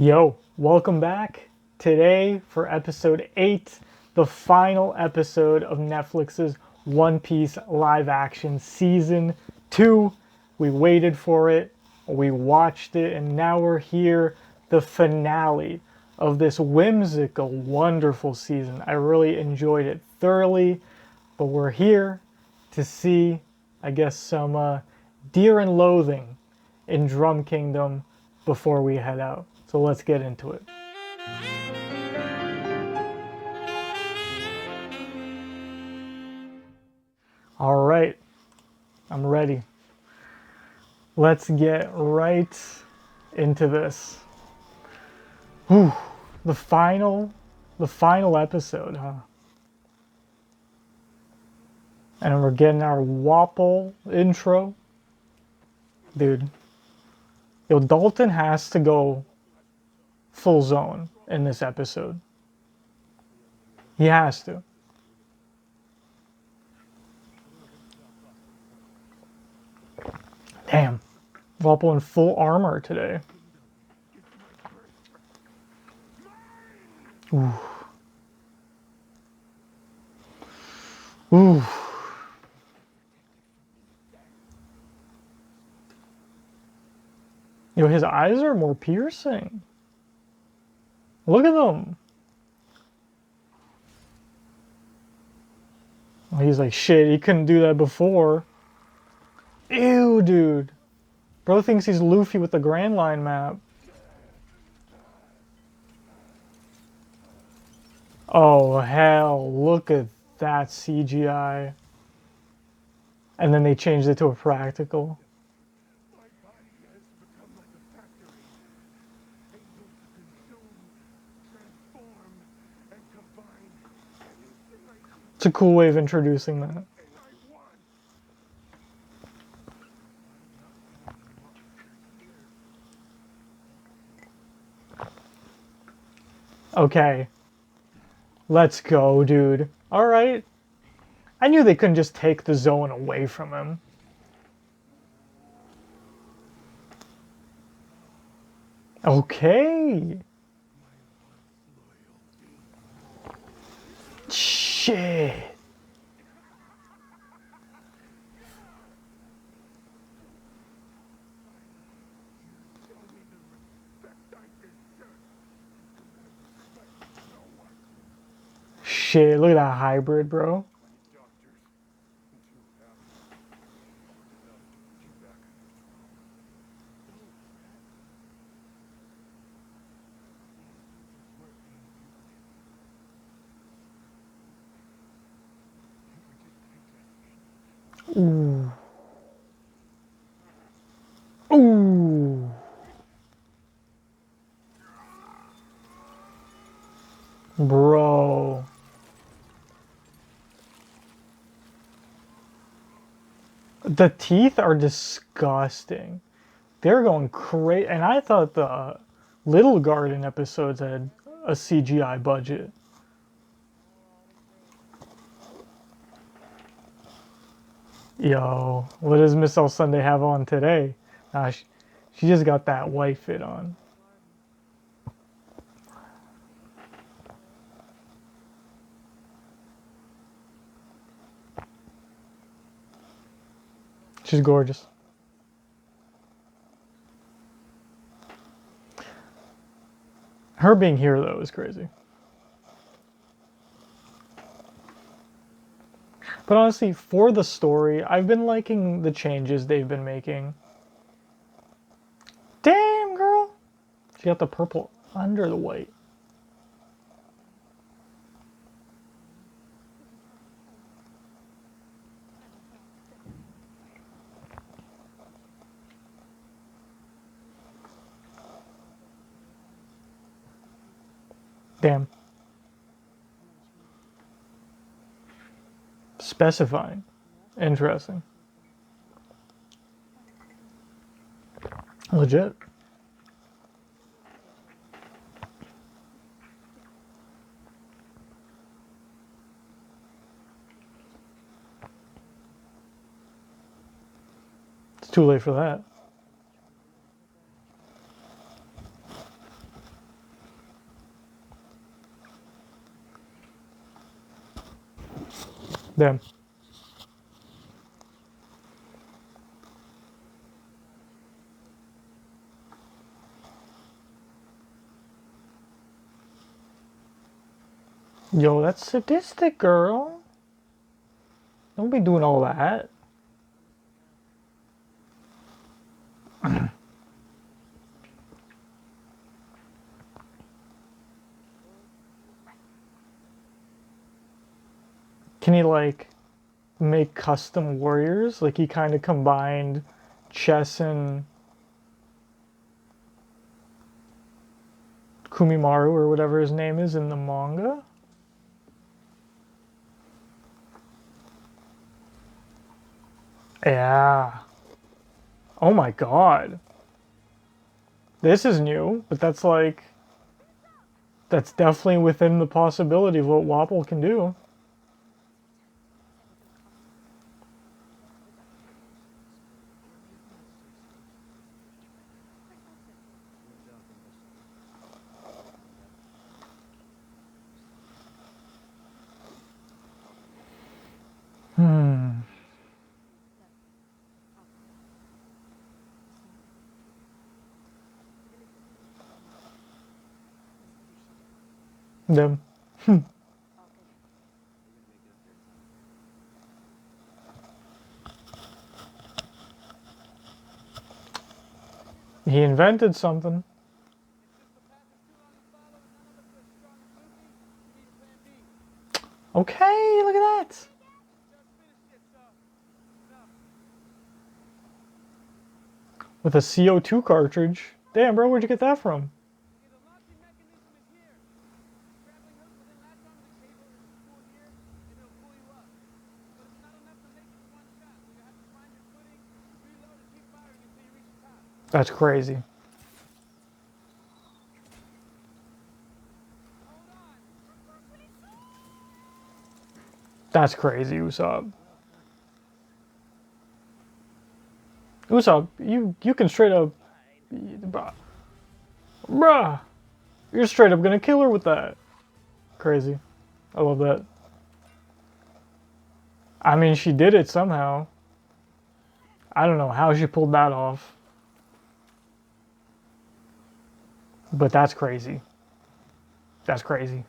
Yo, welcome back. Today for episode 8, the final episode of Netflix's One Piece live action season 2. We waited for it, we watched it, and now we're here, the finale of this whimsical, wonderful season. I really enjoyed it thoroughly, but we're here to see, I guess, some Deer and Loathing in Drum Kingdom before we head out. So let's get into it. All right, I'm ready. Let's get right into this. Whew, the final episode, huh? And we're getting our Wapol intro. Dude, yo, Dalton has to go full zone in this episode. He has to. Damn, Wapol in full armor today. Ooh. Ooh. Yo, his eyes are more piercing. Look at them. He's like, shit, he couldn't do that before. Ew, dude. Bro thinks he's Luffy with the Grand Line map. Oh, hell. Look at that CGI. And then they changed it to a practical. It's a cool way of introducing that. Okay. Let's go, dude. Alright. I knew they couldn't just take the zone away from him. Okay. Shit. Shit, look at that hybrid, bro. Ooh. Ooh. Bro. The teeth are disgusting. They're going crazy. And I thought the Little Garden episodes had a CGI budget. Yo, what does Miss El Sunday have on today? Nah, she just got that white fit on. She's gorgeous. Her being here, though, is crazy. But honestly, for the story, I've been liking the changes they've been making. Damn, girl! She got the purple under the white. Damn. Specifying. Interesting. Legit. It's too late for that. Them. Yo, that's sadistic, girl. Don't be doing all that. Can he, like, make custom warriors? Like, he kind of combined chess and Kumimaru, or whatever his name is, in the manga? Yeah. Oh my god. This is new, but that's like... That's definitely within the possibility of what Wapol can do. Hmm. Them. He invented something. Okay, look at that. With a CO2 cartridge. Damn, bro, where'd you get that from? That's crazy. That's crazy, Usopp. Usopp, you can straight up... Bruh! You're straight up gonna kill her with that. Crazy. I love that. I mean, she did it somehow. I don't know how she pulled that off. But that's crazy. That's crazy.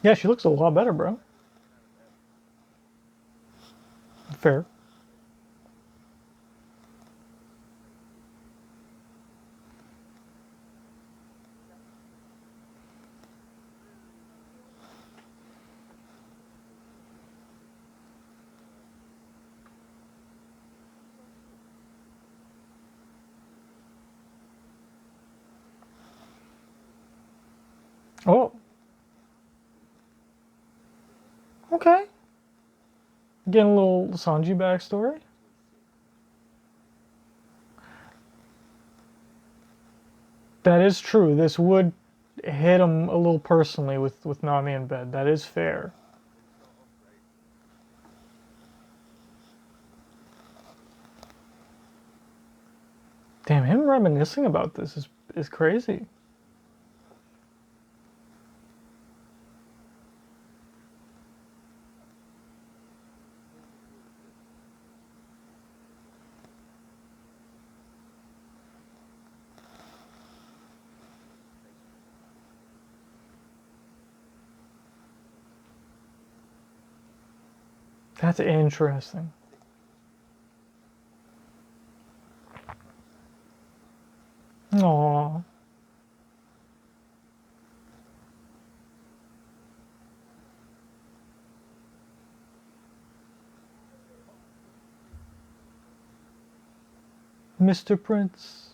Yeah, she looks a lot better, bro. Fair. Oh. Okay. Getting a little Sanji backstory. That is true. This would hit him a little personally with Nami in bed. That is fair. Damn, him reminiscing about this is crazy. That's interesting. Aww. Mr. Prince.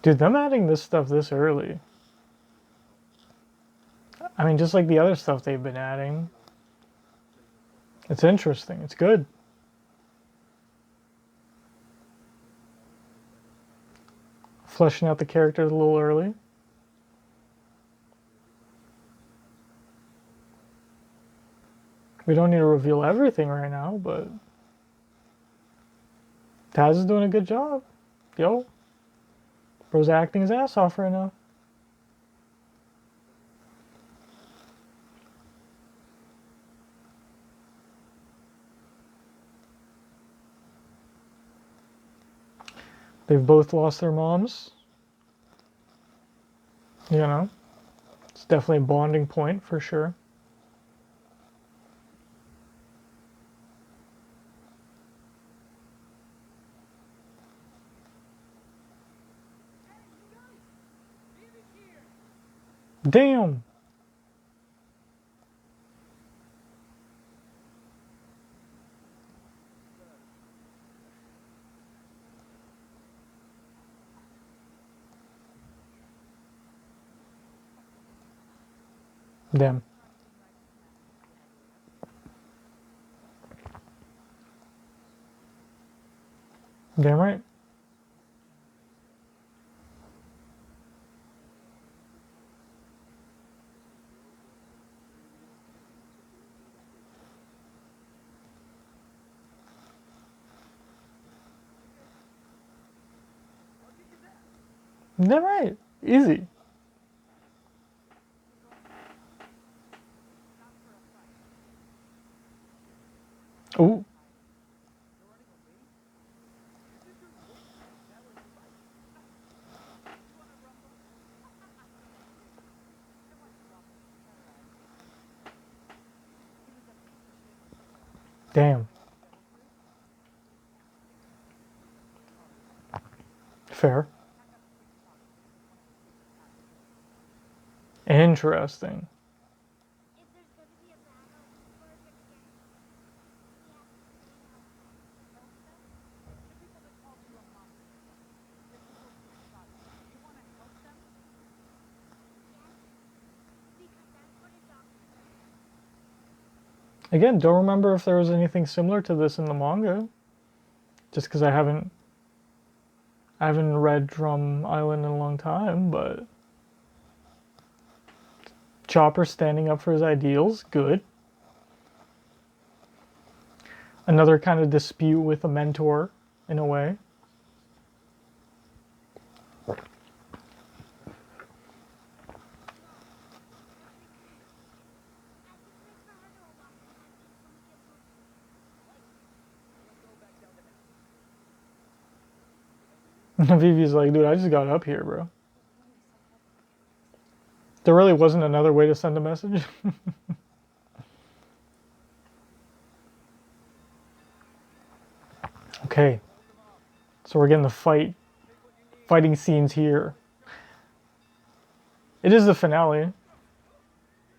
Dude, them adding this stuff this early. I mean, just like the other stuff they've been adding. It's interesting. It's good. Fleshing out the characters a little early. We don't need to reveal everything right now, but Taz is doing a good job. Yo. Bro's acting his ass off right now. They've both lost their moms. You know, it's definitely a bonding point for sure. Damn! Damn. Damn right. Damn right. Easy. Ooh. Damn. Fair. Interesting. Again, don't remember if there was anything similar to this in the manga. Just because I haven't read Drum Island in a long time, but Chopper standing up for his ideals, good. Another kind of dispute with a mentor, in a way. Vivi's like, dude, I just got up here, bro. There really wasn't another way to send a message. Okay. So we're getting the fighting scenes here. It is the finale.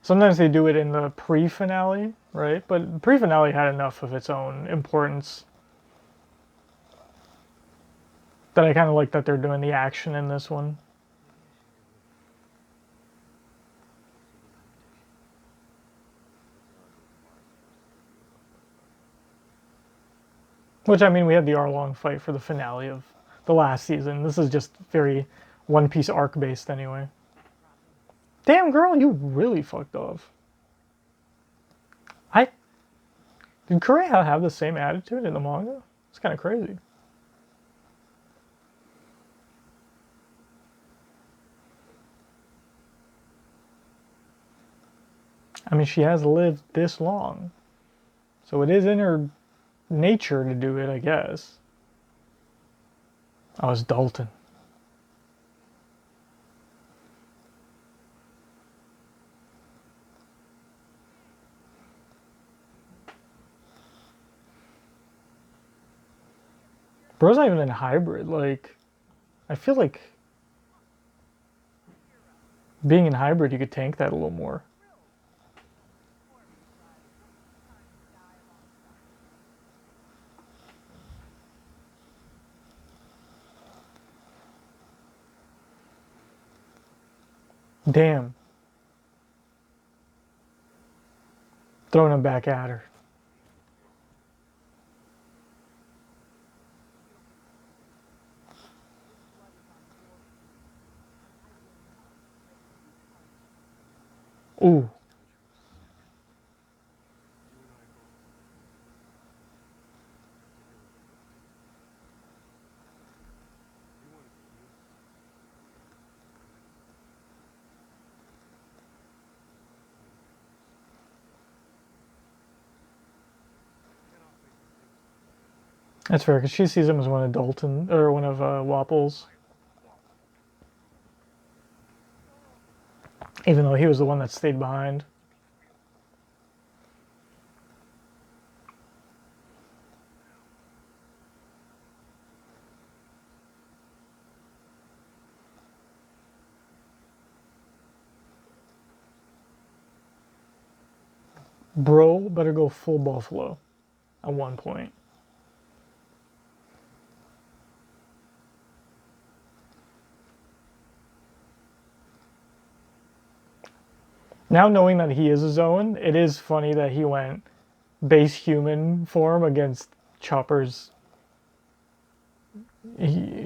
Sometimes they do it in the pre-finale, right? But the pre-finale had enough of its own importance that I kind of like that they're doing the action in this one. Which, I mean, we had the hour-long fight for the finale of the last season. This is just very One Piece arc-based anyway. Damn, girl, you really fucked off. Did Kureha have the same attitude in the manga? It's kind of crazy. I mean, she has lived this long. So it is in her nature to do it, I guess. Oh, it's Dalton. Bro's not even in hybrid. Like, I feel like being in hybrid, you could tank that a little more. Damn. Throwing him back at her. Ooh. That's fair, because she sees him as one of Dalton, or one of Wapol's. Even though he was the one that stayed behind. Bro better go full Buffalo at one point. Now knowing that he is a Zoan, it is funny that he went base human form against Chopper's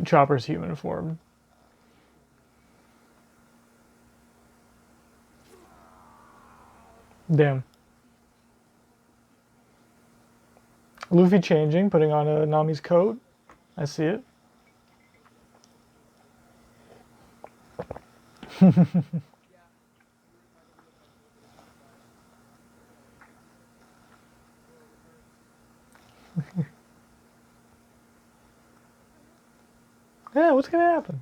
Chopper's human form. Damn. Luffy changing, putting on a Nami's coat. I see it. Yeah, what's gonna happen?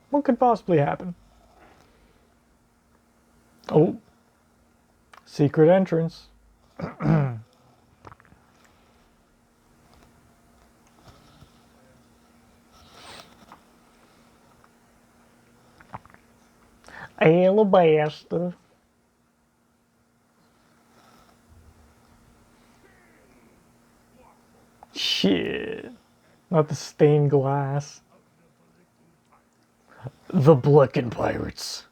What could possibly happen? Oh, secret entrance. Alabaster. Shit. Not the stained glass. The Blicken Pirates.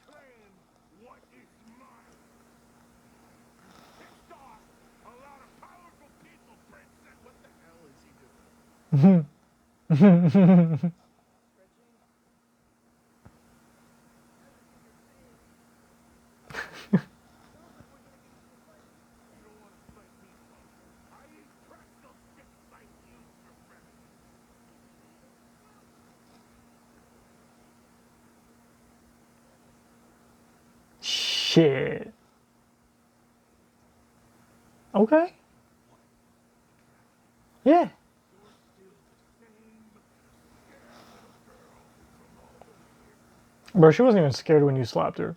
Shit. Okay. Yeah. Bro, she wasn't even scared when you slapped her.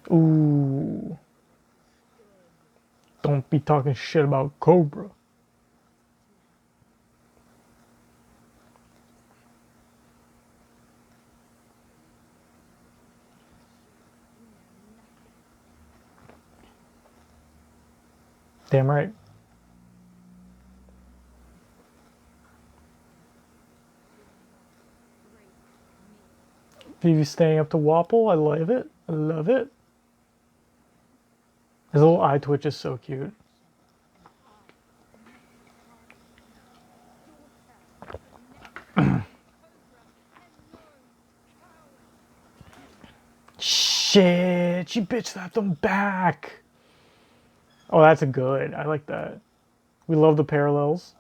Ooh. Don't be talking shit about Cobra. Damn right. Vivi staying up to Wapol. I love it. I love it. His little eye twitch is so cute. Shit. She bitch slapped him back. Oh, that's a good. I like that. We love the parallels.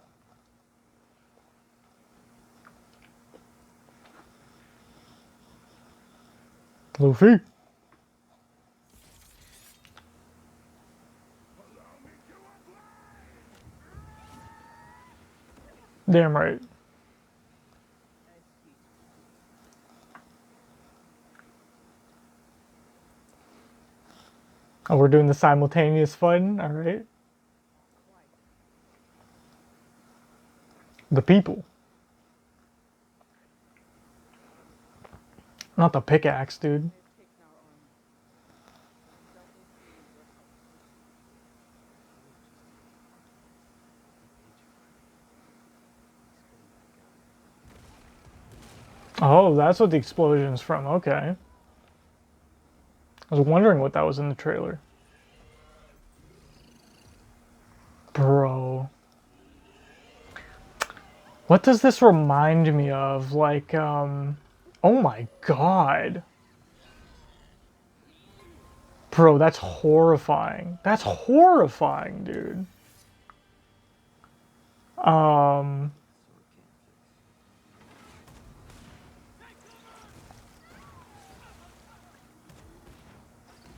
Luffy. Damn right. Oh, we're doing the simultaneous fun. All right. The people. Not the pickaxe, dude. Oh, that's what the explosion's from. Okay. I was wondering what that was in the trailer. Bro. What does this remind me of? Like, oh my god. Bro, that's horrifying. That's horrifying, dude. Um,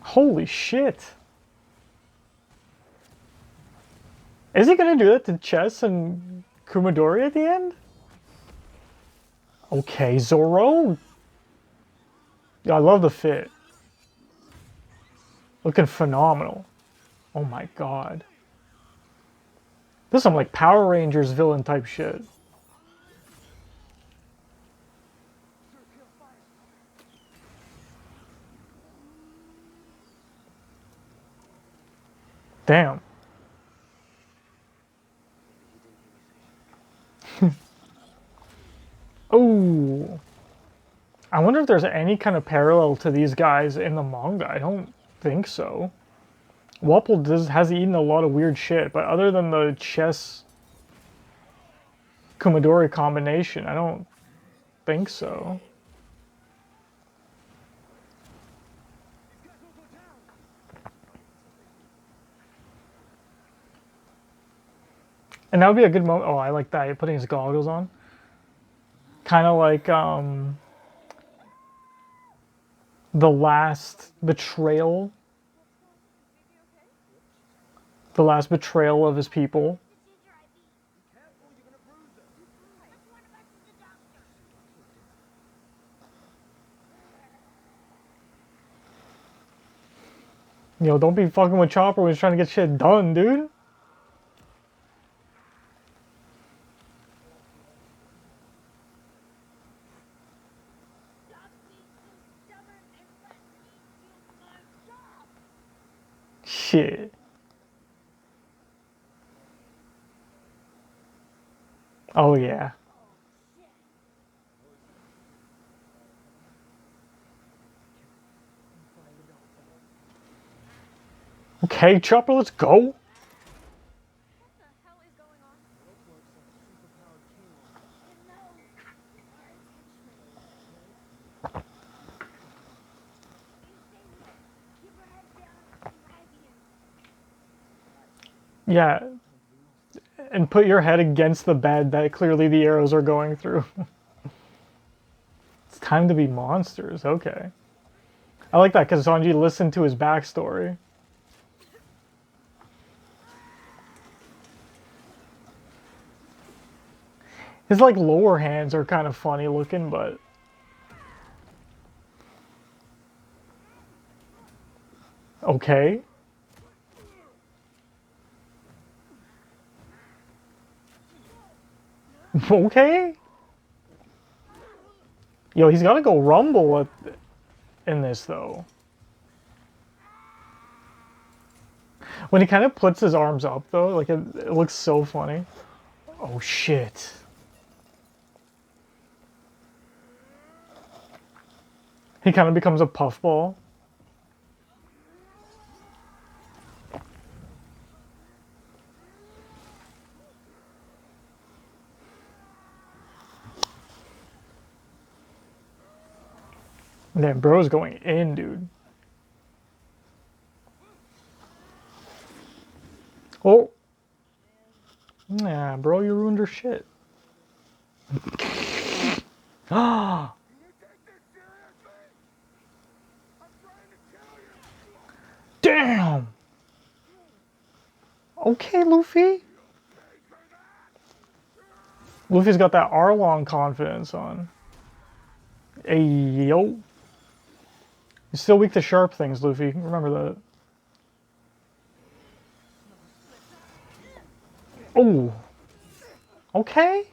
Holy shit. Is he gonna do that to Chess and Kumadori at the end? Okay, Zoro. Yeah, I love the fit. Looking phenomenal. Oh my god. This is some like Power Rangers villain type shit. Damn. Oh. I wonder if there's any kind of parallel to these guys in the manga. I don't think so. Wapol has eaten a lot of weird shit, but other than the Chess Kumadori combination, I don't think so. And that would be a good moment. Oh, I like that. Putting his goggles on. Kind of like the last betrayal. The last betrayal of his people. Yo, don't be fucking with Chopper when he's trying to get shit done, dude. Shit. Oh, yeah. Okay, Chopper, let's go. Yeah, and put your head against the bed that clearly the arrows are going through. It's time to be monsters. Okay. I like that because Sanji listened to his backstory. His like lower hands are kind of funny looking, but okay. Okay. Yo, he's gotta go rumble in this though. When he kind of puts his arms up though, like it looks so funny. Oh shit. He kind of becomes a puffball. Damn, bro's going in, dude. Oh. Nah, bro, you ruined her shit. Ah. Damn. Okay, Luffy. Luffy's got that Arlong confidence on. Hey, yo. You're still weak to sharp things, Luffy. Remember that. Oh. Okay.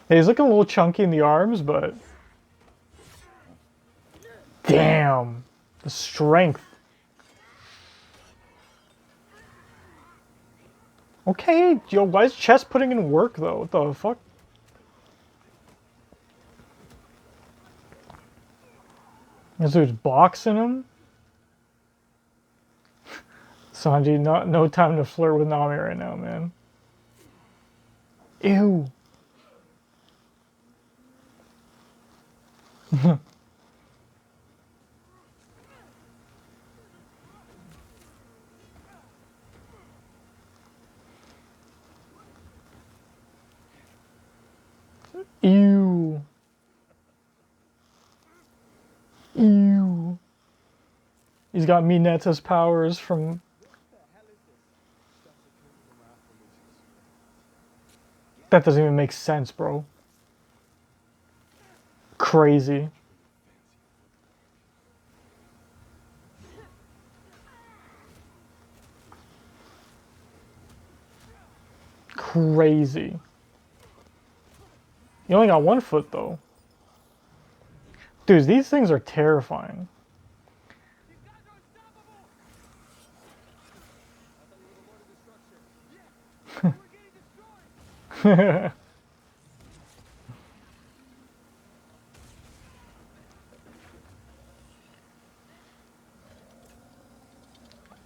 Yeah, he's looking a little chunky in the arms, but... Damn. The strength. Okay, yo, why is Chess putting in work though? What the fuck? This dude's boxing him? Sanji, no time to flirt with Nami right now, man. Ew. Ew. Ew. He's got Mineta's powers from... That doesn't even make sense, bro. Crazy. Crazy. You only got 1 foot, though. Dude, these things are terrifying.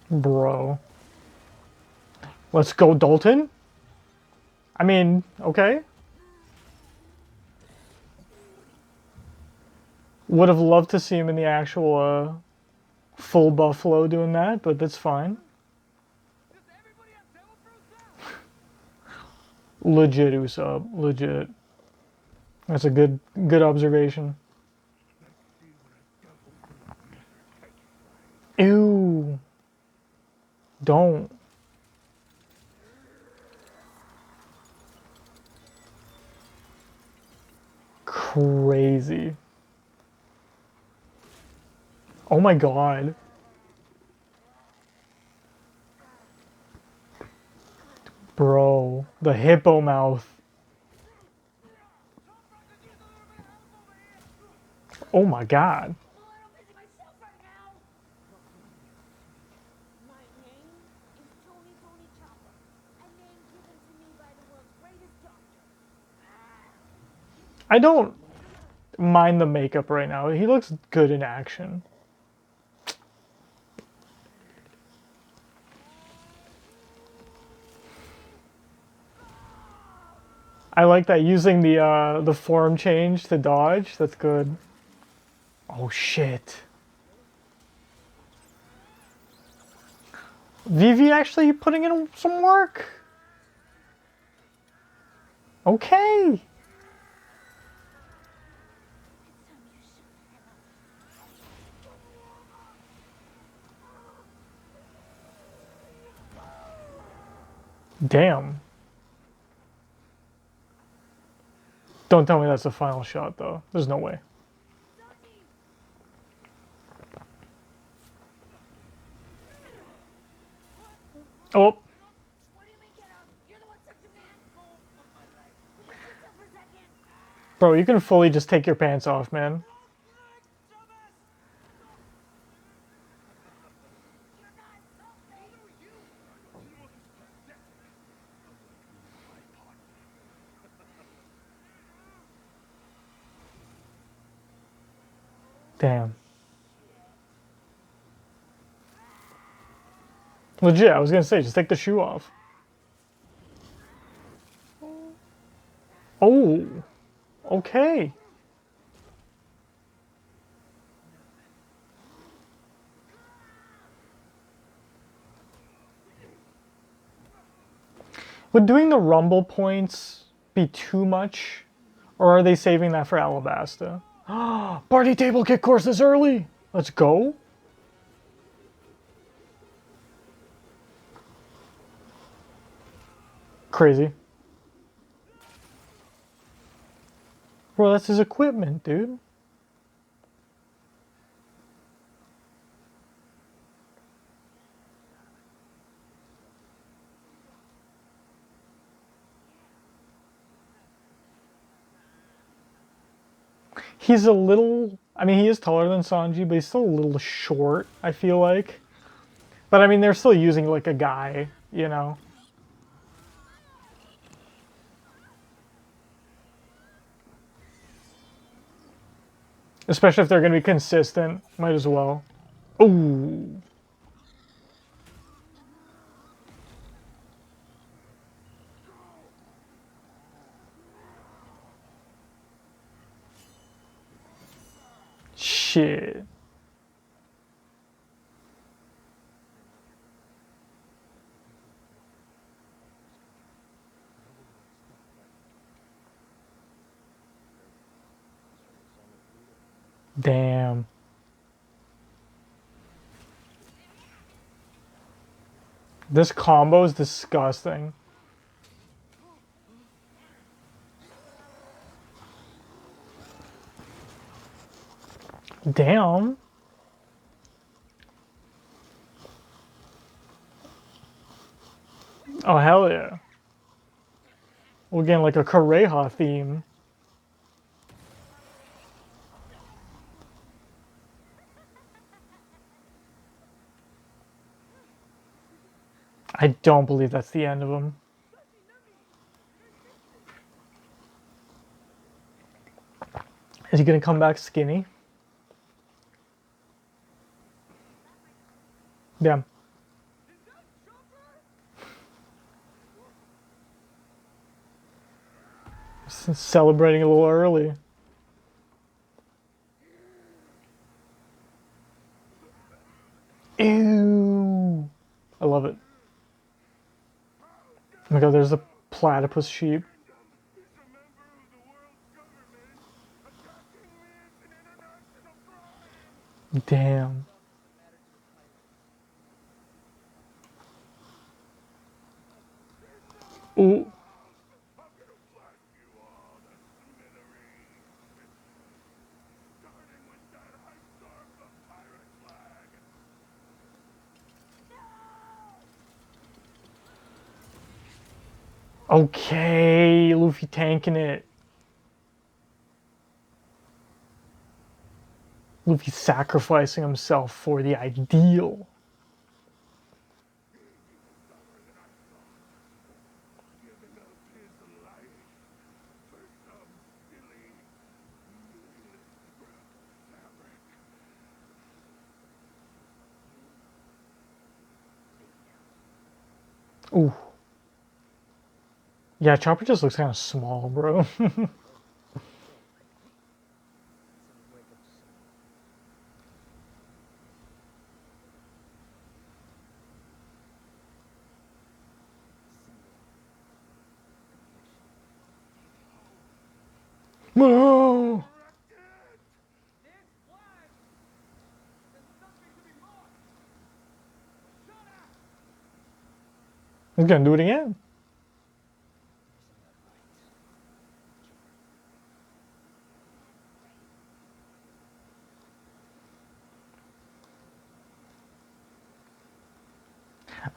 Bro. Let's go, Dalton. I mean, okay. Would have loved to see him in the actual full Buffalo doing that, but that's fine. Legit, Usopp. Legit. That's a good observation. Ew. Don't. Crazy. Oh my god. Bro, the hippo mouth. Oh my god. I don't mind the makeup right now. He looks good in action. I like that, using the form change to dodge. That's good. Oh shit. Vivi actually putting in some work. Okay. Damn. Don't tell me that's the final shot, though. There's no way. Oh. Bro, you can fully just take your pants off, man. Damn. Legit, I was gonna say, just take the shoe off. Oh. Okay. Would doing the rumble points be too much? Or are they saving that for Alabasta? Party table kick course this early! Let's go. Crazy. Bro, that's his equipment, dude. He's a little... I mean, he is taller than Sanji, but he's still a little short, I feel like. But I mean, they're still using like a guy, you know? Especially if they're going to be consistent. Might as well. Ooh. Shit. Damn. This combo is disgusting. Damn. Oh, hell yeah. We're getting like a Kareha theme. I don't believe that's the end of him. Is he gonna come back skinny? Damn. Celebrating a little early. Ew. I love it. Oh my god, there's a platypus sheep. Damn. Ooh. Okay, Luffy tanking it. Luffy sacrificing himself for the ideal. Ooh. Yeah, Chopper just looks kind of small, bro. No! He's gonna do it again.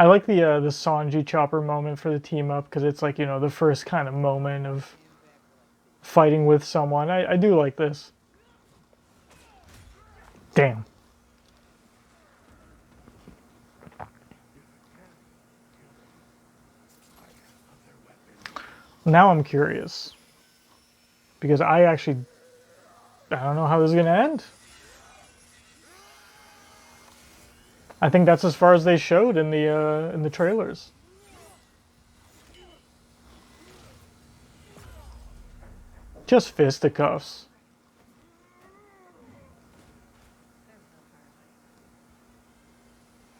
I like the Sanji Chopper moment for the team up because it's like, you know, the first kind of moment of fighting with someone. I do like this. Damn. Now I'm curious because I don't know how this is gonna end. I think that's as far as they showed in the trailers. Just fisticuffs.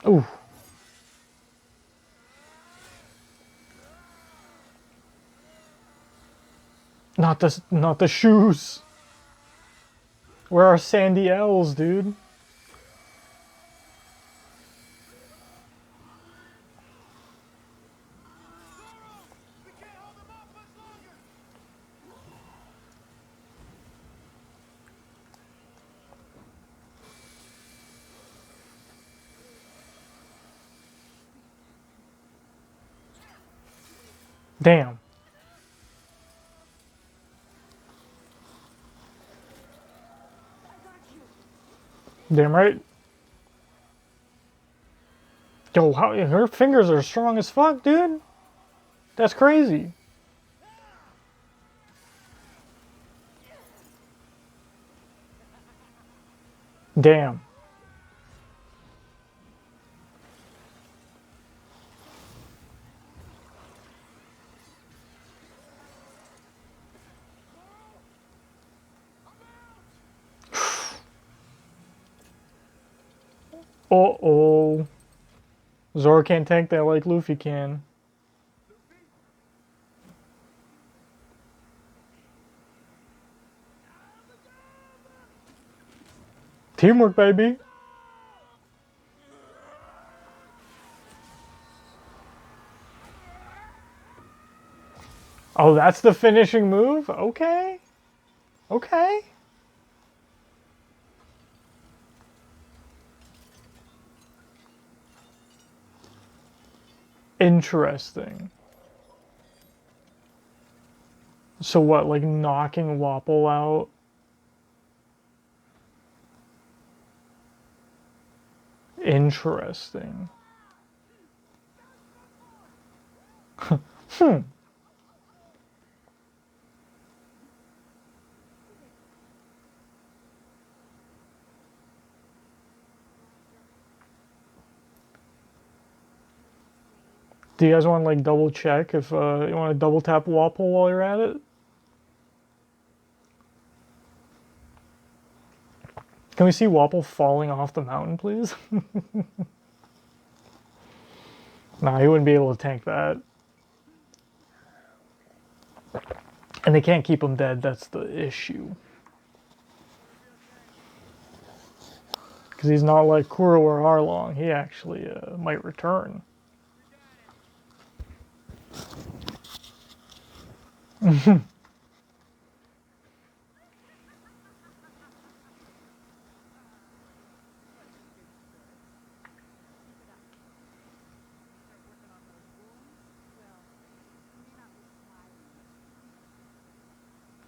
Ooh. Not the shoes. Where are Sandy L's, dude? Damn. Damn right. Yo, how her fingers are strong as fuck, dude. That's crazy. Damn. Uh-oh. Zoro can't tank that like Luffy can. Teamwork, baby. Oh, that's the finishing move? Okay. Okay. Interesting. So what, like knocking Wapol out? Interesting. Hmm. Do you guys want to like double check if you want to double tap Wapol while you're at it? Can we see Wapol falling off the mountain, please? Nah, he wouldn't be able to tank that. And they can't keep him dead, that's the issue. Because he's not like Kuro or Arlong, he actually might return.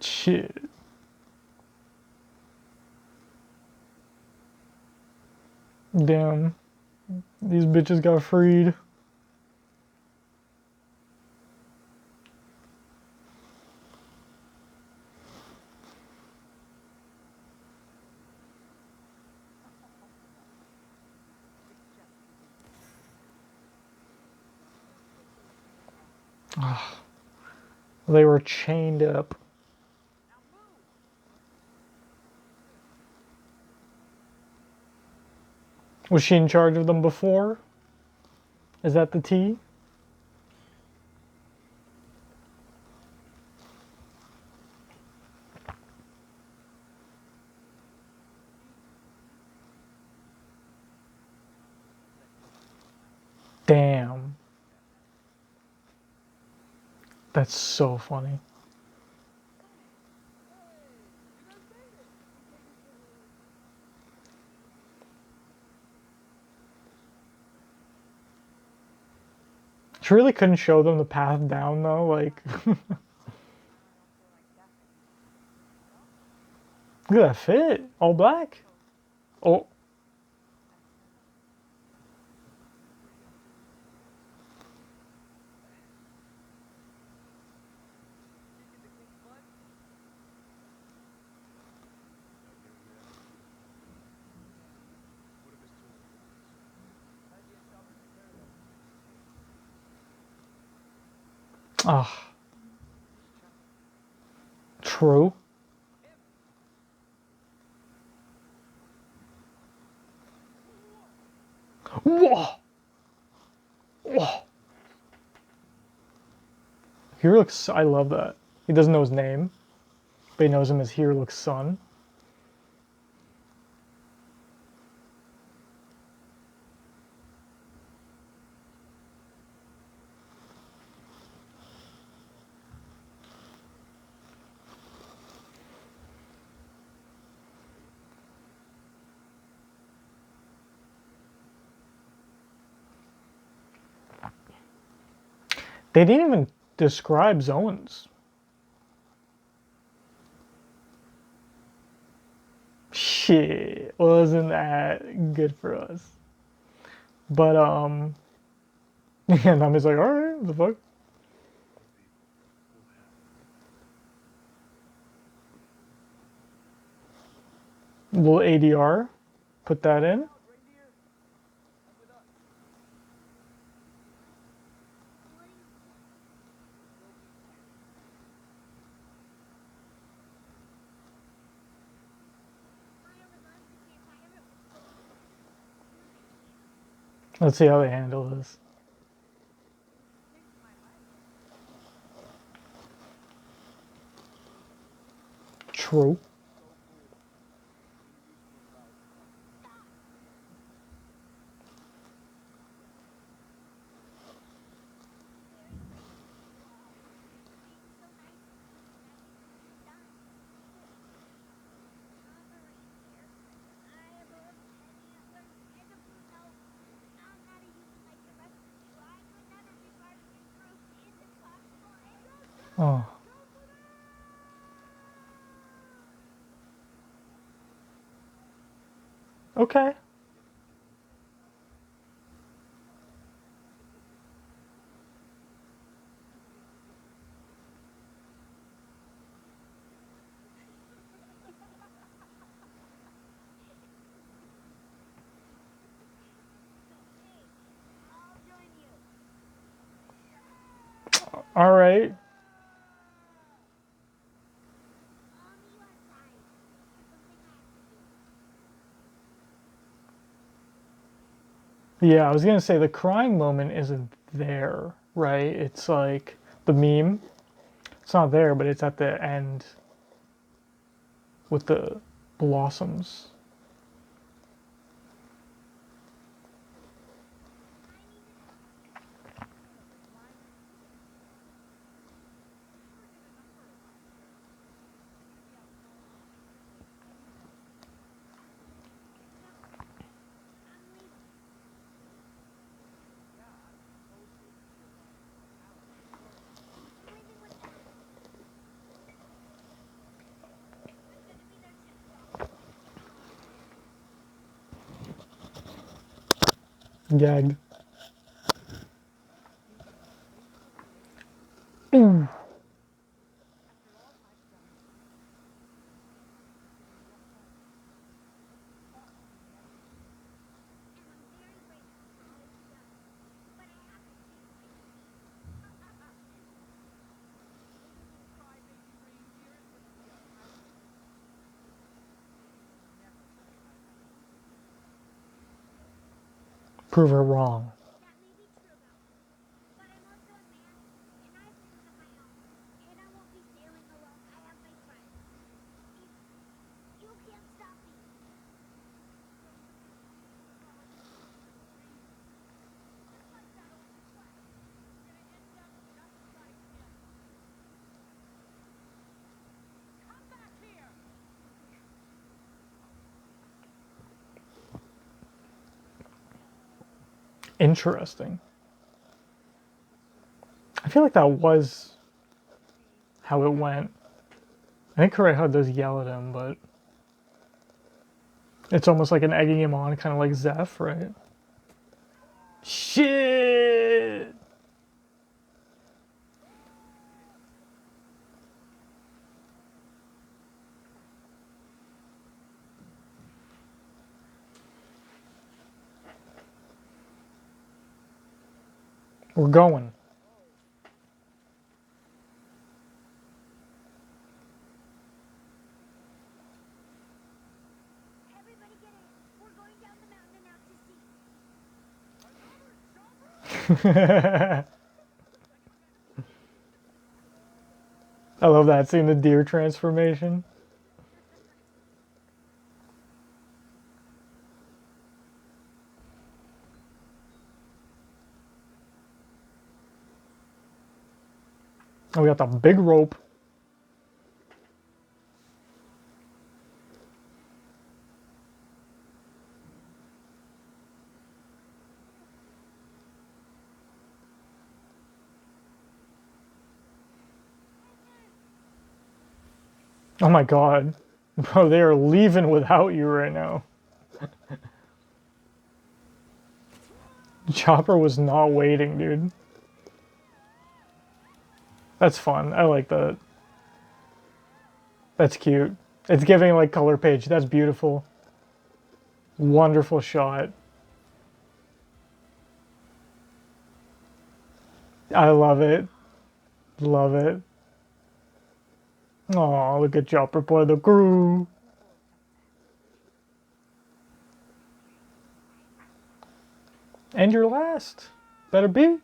Shit. Damn. These bitches got freed. They were chained up. Was she in charge of them before? Is that the T? Damn. That's so funny. She really couldn't show them the path down though, like look at that fit. All black. Oh. Ah. True. Whoa. Whoa. Here looks. I love that. He doesn't know his name, but he knows him as Here Looks Sun. They didn't even describe zones. Shit, wasn't that good for us? But and I'm just like, all right, what the fuck. Little ADR. put that in. Let's see how they handle this. True. Oh. Okay. All right. Yeah, I was gonna say the crying moment isn't there, right? It's like the meme. It's not there, but it's at the end with the blossoms. Gagged. Ooh. Prove her wrong. Interesting. I feel like that was how it went. I think Kureha does yell at him, but it's almost like an egging him on, kind of like Zeph, right? Shit! We're going. I love that, seeing the deer transformation. And we got the big rope. Oh my god. Bro, they are leaving without you right now. Chopper was not waiting, dude. That's fun. I like that. That's cute. It's giving like color page. That's beautiful. Wonderful shot. I love it. Love it. Oh, look at Chopper Boy the crew. And your last. Better be.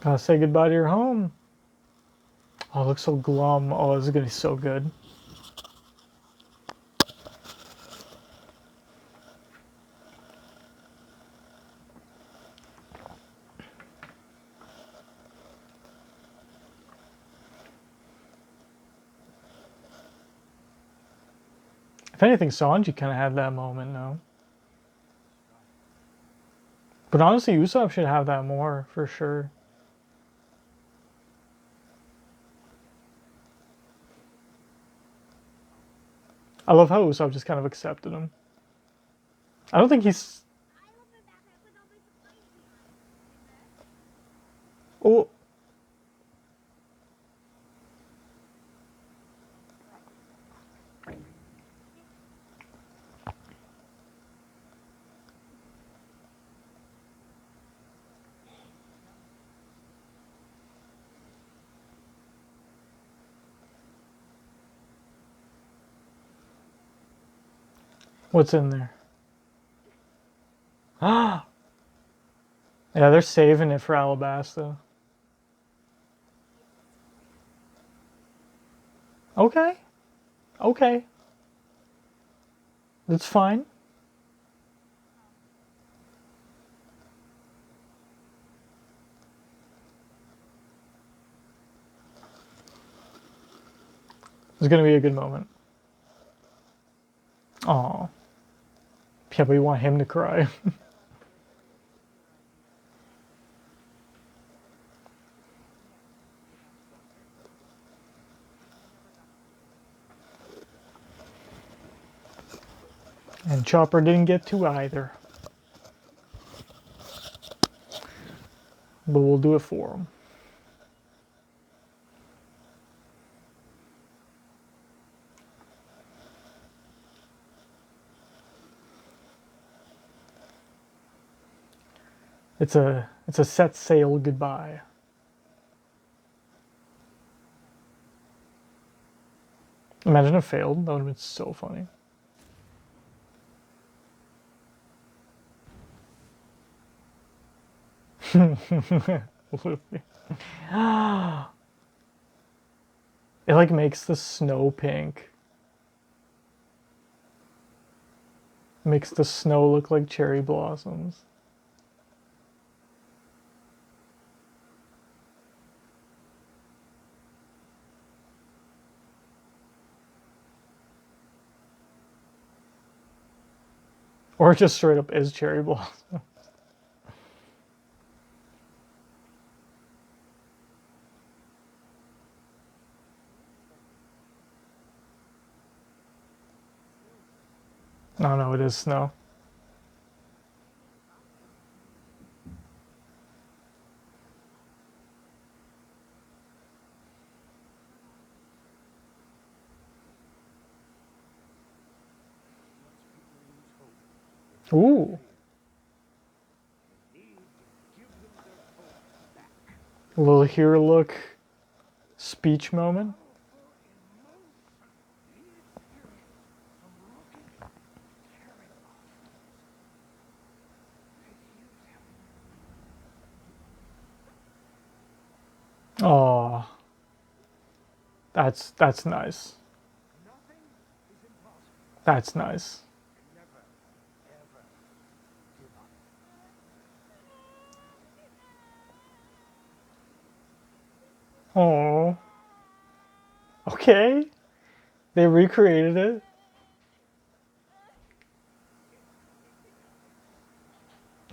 Gotta say goodbye to your home. Oh, it looks so glum. Oh, this is gonna be so good. If anything, Sanji kind of had that moment, no? But honestly, Usopp should have that more, for sure. I love how Usopp just kind of accepted him. I don't think he's... Oh, what's in there? Ah, yeah, they're saving it for Alabasta. Okay, okay, that's fine. It's gonna be a good moment. Oh, yeah, but we want him to cry. And Chopper didn't get to either. But we'll do it for him. It's a set sail goodbye. Imagine it failed. That would have been so funny. It like makes the snow pink. Makes the snow look like cherry blossoms. Or just straight up is cherry blossom. No, no, it is snow. Ooh. A little here look speech moment. Oh, that's nice. That's nice. Oh, okay. They recreated it.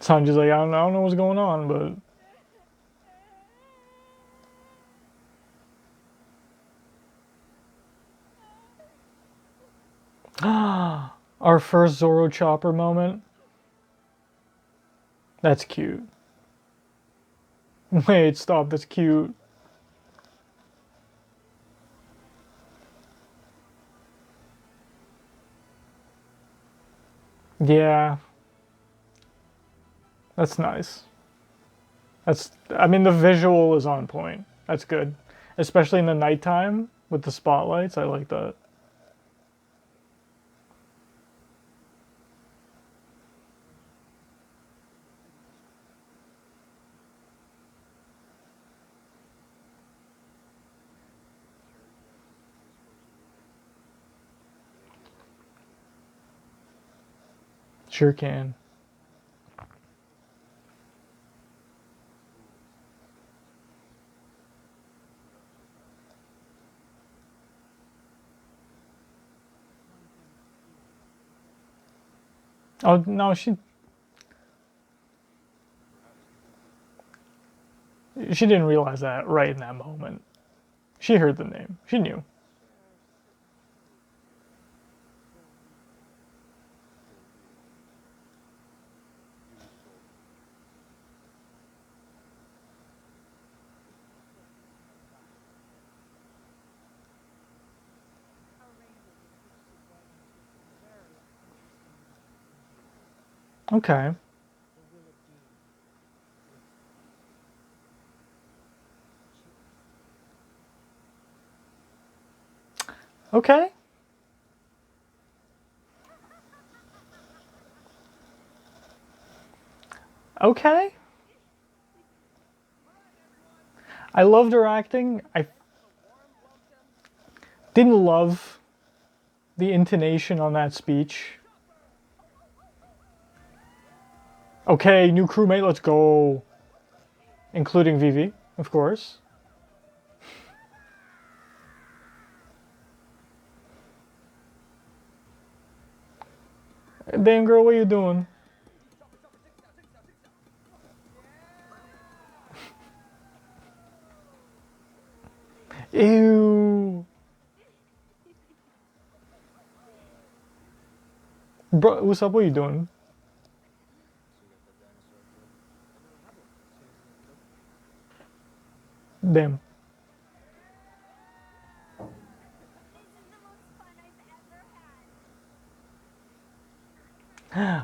Sanji's like, I don't know what's going on, but Our first Zoro Chopper moment. That's cute. Wait, stop, that's cute. Yeah, that's nice. I mean, the visual is on point. That's good. Especially in the nighttime with the spotlights. I like that. Sure can. Oh, no, she didn't realize that right in that moment. She heard the name. She knew. Okay. Okay. Okay. I loved her acting. I didn't love the intonation on that speech. Okay, new crewmate, let's go. Including Vivi, of course. Damn girl, what you doing? Ew. Bro, what's up? What you doing? Damn.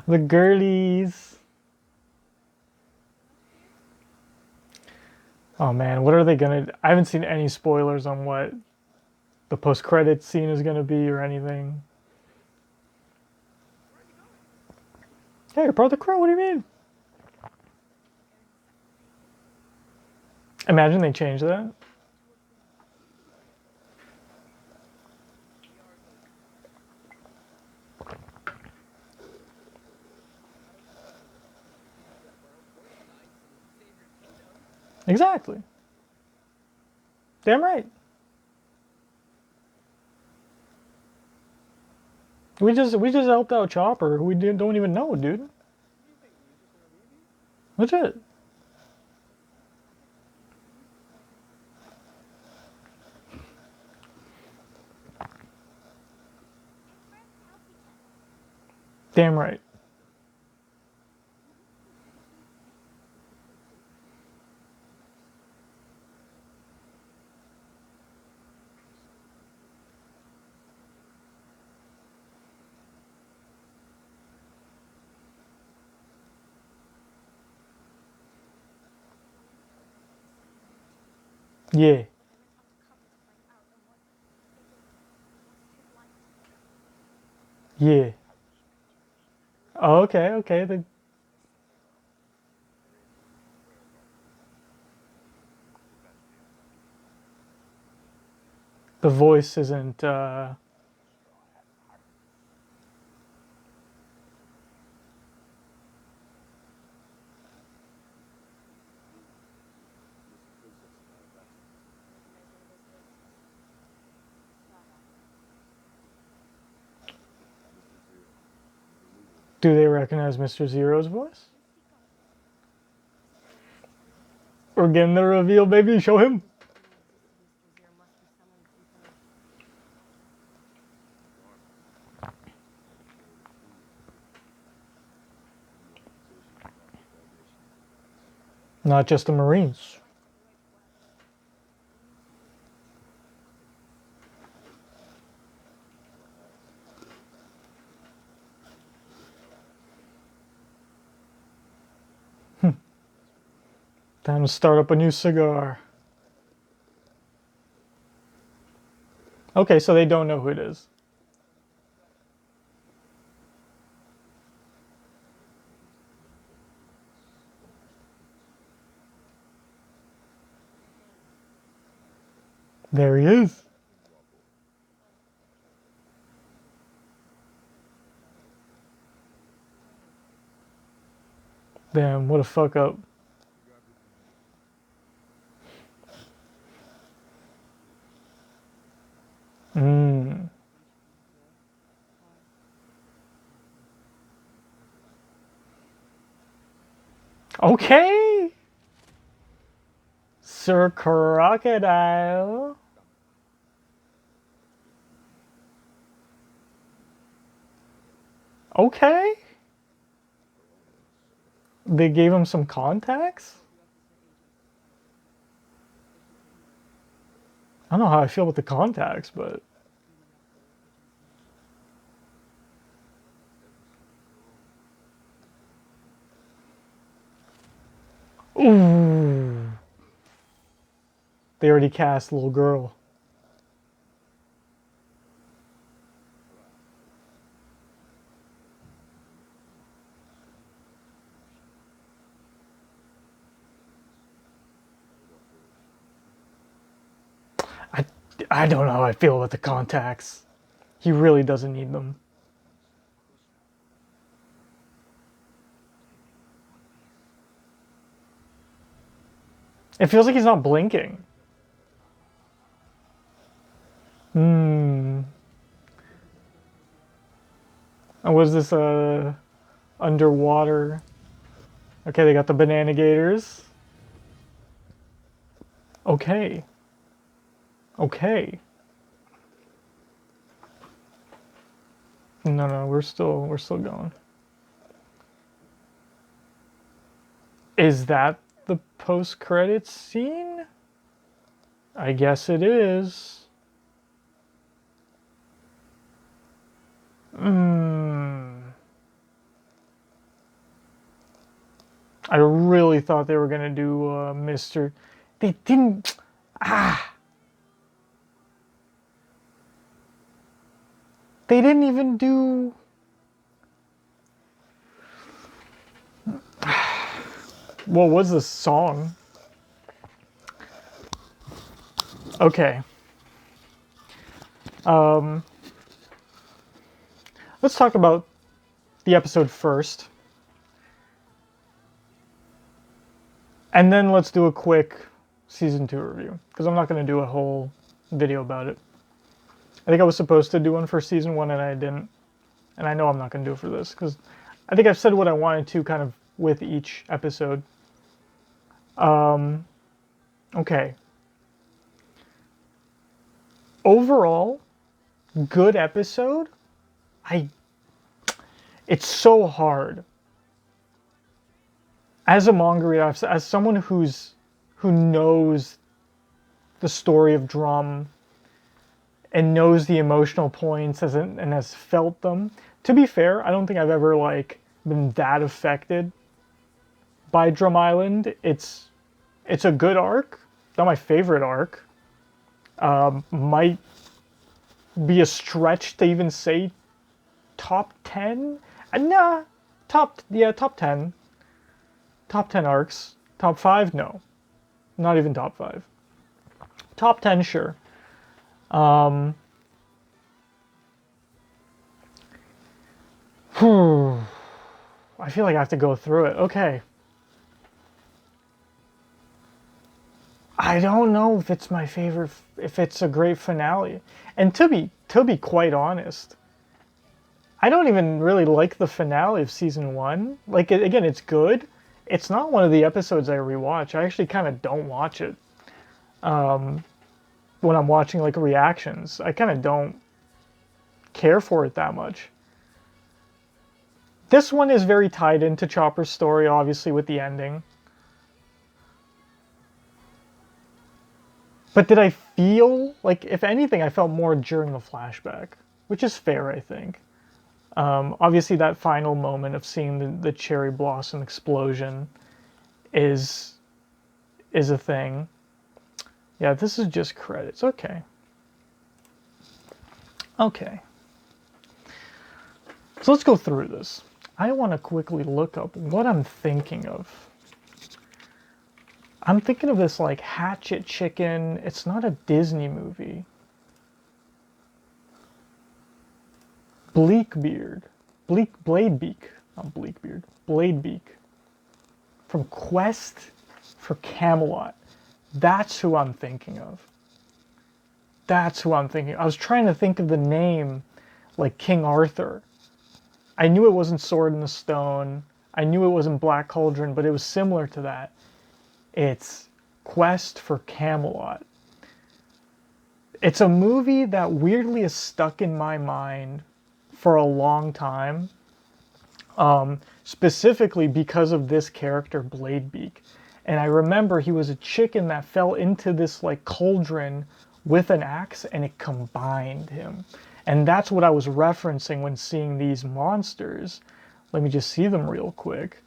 The girlies. Oh man, what are they gonna? I haven't seen any spoilers on what the post-credit scene is gonna be or anything. Hey, you're part of the crew. What do you mean? Imagine they change that. Exactly. Damn right. We just helped out Chopper, who don't even know, dude. Legit. Damn right. Yeah. Yeah. Oh, okay, okay. The voice isn't. Do they recognize Mr. Zero's voice? We're getting the reveal, baby. Show him. Not just the Marines. Time to start up a new cigar. Okay, so they don't know who it is. There he is. Damn, what a fuck up. Mmm. Okay. Sir Crocodile. Okay. They gave him some contacts? I don't know how I feel with the contacts, but... Ooh. They already cast little girl. I don't know how I feel about the contacts. He really doesn't need them. It feels like he's not blinking. Hmm. And was this underwater? Okay, they got the banana gators. Okay. Okay. No, we're still going. Is that the post-credits scene? I guess it is. I really thought they were gonna do Mr. They didn't. They didn't even do. What was the song? Okay. Let's talk about the episode first. And then let's do a quick season 2 review, because I'm not going to do a whole video about it. I think I was supposed to do one for season 1 and I didn't. And I know I'm not going to do it for this, because I think I've said what I wanted to kind of with each episode. Okay. Overall, good episode. It's so hard. As a manga reader, as someone who knows the story of Drum and knows the emotional points and has felt them. To be fair, I don't think I've ever been that affected by Drum Island. It's a good arc. Not my favorite arc. Might be a stretch to even say top 10. Nah, top 10. Top 10 arcs. Top 5? No. Not even top 5. Top 10, sure. I feel like I have to go through it. Okay. I don't know if it's my favorite, if it's a great finale. And to be quite honest, I don't even really like the finale of season 1. Again, it's good. It's not one of the episodes I rewatch. I actually kind of don't watch it. When I'm watching reactions, I kind of don't care for it that much. This one is very tied into Chopper's story, obviously, with the ending. But did I feel, like, if anything, I felt more during the flashback, which is fair, I think. Obviously, that final moment of seeing the cherry blossom explosion is a thing. Yeah, this is just credits. Okay. Okay. So let's go through this. I want to quickly look up what I'm thinking of. I'm thinking of this like Hatchet Chicken. It's not a Disney movie. Bleakbeard. Bladebeak. Not Bleakbeard. Bladebeak. From Quest for Camelot. That's who I'm thinking of. That's who I'm thinking. I was trying to think of the name like King Arthur. I knew it wasn't Sword in the Stone. I knew it wasn't Black Cauldron, but it was similar to that. It's Quest for Camelot. It's a movie that weirdly is stuck in my mind for a long time. Specifically because of this character, Bladebeak. And I remember he was a chicken that fell into this like cauldron with an axe and it combined him. And that's what I was referencing when seeing these monsters. Let me just see them real quick.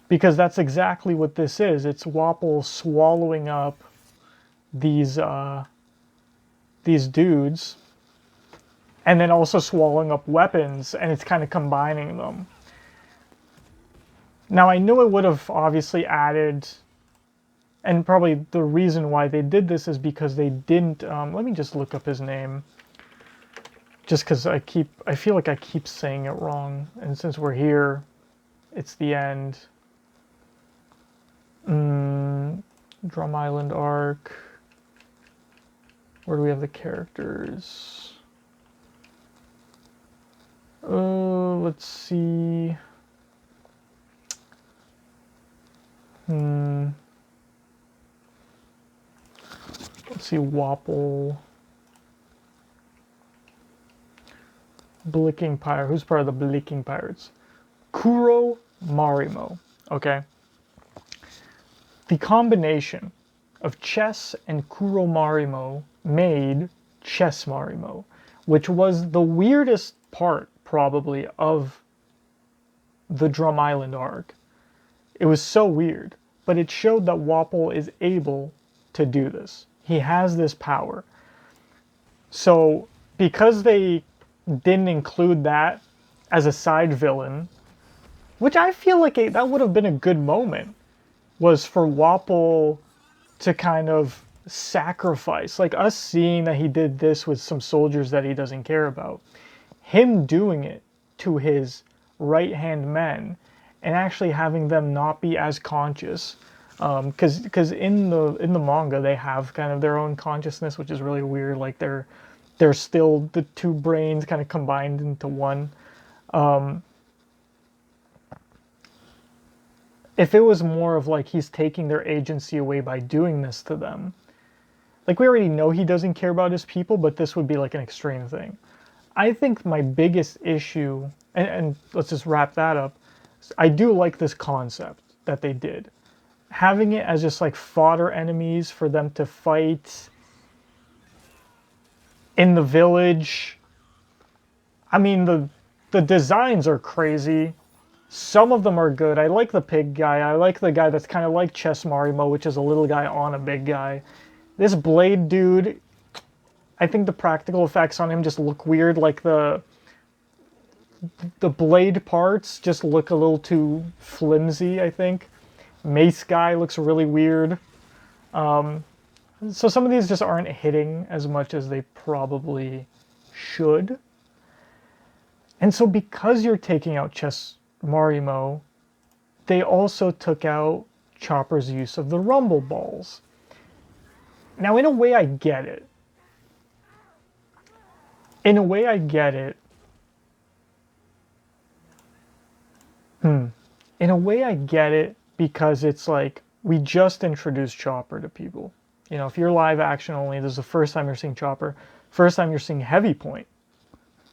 Because that's exactly what this is. It's Wapol swallowing up these dudes. And then also swallowing up weapons. And it's kind of combining them. Now I knew it would have obviously added... And probably the reason why they did this is because they didn't... let me just look up his name. Just because I feel like I keep saying it wrong. And since we're here, it's the end. Drum Island arc. Where do we have the characters? Let's see. Let's see, Wapol. Blicking Pirate. Who's part of the Blicking Pirates? Kuro Marimo. Okay. The combination of chess and Kuro Marimo made Chess Marimo, which was the weirdest part, probably, of the Drum Island arc. It was so weird, but it showed that Wapol is able to do this. He has this power. So, because they didn't include that as a side villain, which I feel like that would have been a good moment, was for Wapol to kind of sacrifice, like us seeing that he did this with some soldiers that he doesn't care about, him doing it to his right-hand men and actually having them not be as conscious, because in the manga they have kind of their own consciousness, which is really weird. Like they're still the two brains kind of combined into one. If it was more of like he's taking their agency away by doing this to them, like we already know he doesn't care about his people, but this would be like an extreme thing. I think my biggest issue, and let's just wrap that up, I do like this concept that they did. Having it as just like fodder enemies for them to fight in the village. I mean, the designs are crazy. Some of them are good. I like the pig guy. I like the guy that's kind of like Chess Marimo, which is a little guy on a big guy. This Blade dude, I think the practical effects on him just look weird. Like the blade parts just look a little too flimsy, I think. Mace guy looks really weird. So some of these just aren't hitting as much as they probably should. And so because you're taking out Chess Marimo, they also took out Chopper's use of the rumble balls. Now, in a way, I get it. In a way, I get it. In a way, I get it because it's like, we just introduced Chopper to people. You know, if you're live action only, this is the first time you're seeing Chopper. First time you're seeing Heavy Point.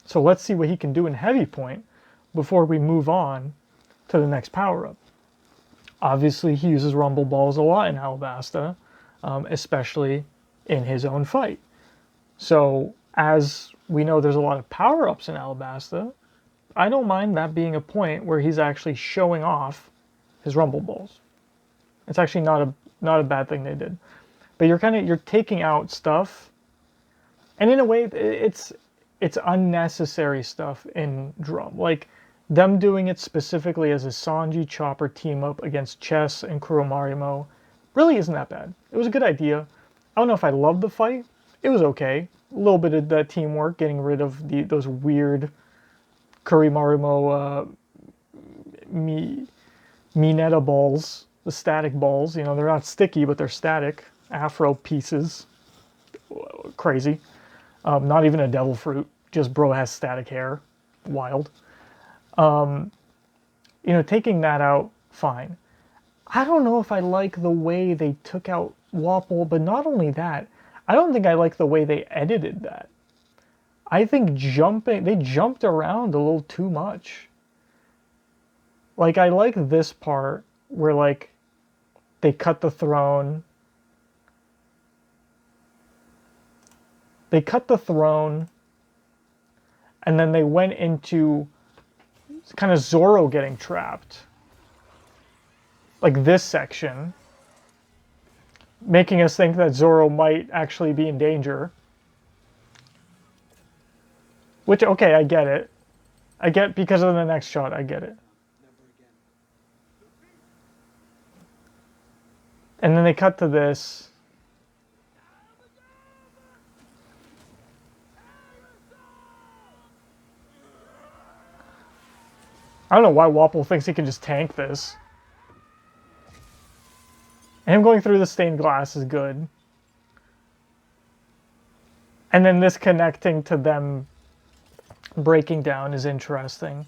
So let's see what he can do in Heavy Point before we move on to the next power-up. Obviously, he uses rumble balls a lot in Alabasta. especially in his own fight. So, as we know, there's a lot of power-ups in Alabasta. I don't mind that being a point where he's actually showing off his Rumble Balls. It's actually not a bad thing they did. But you're taking out stuff, and in a way, it's unnecessary stuff in Drum. Like them doing it specifically as a Sanji Chopper team up against Chess and Kuromarimo really isn't that bad. It was a good idea. I don't know if I loved the fight. It was okay. A little bit of that teamwork, getting rid of those weird Kurimarimo Mineta balls, the static balls. You know, they're not sticky, but they're static. Afro pieces. Crazy. Not even a devil fruit. Just bro has static hair. Wild. You know, taking that out, fine. I don't know if I like the way they took out Wapol, but not only that, I don't think I like the way they edited that. I think they jumped around a little too much. Like, I like this part where, like, they cut the throne. They cut the throne, and then they went into kind of Zoro getting trapped. Like this section, making us think that Zoro might actually be in danger. Which, okay, I get it. I get because of the next shot, I get it. And then they cut to this. I don't know why Wapol thinks he can just tank this. And him going through the stained glass is good. And then this connecting to them breaking down is interesting.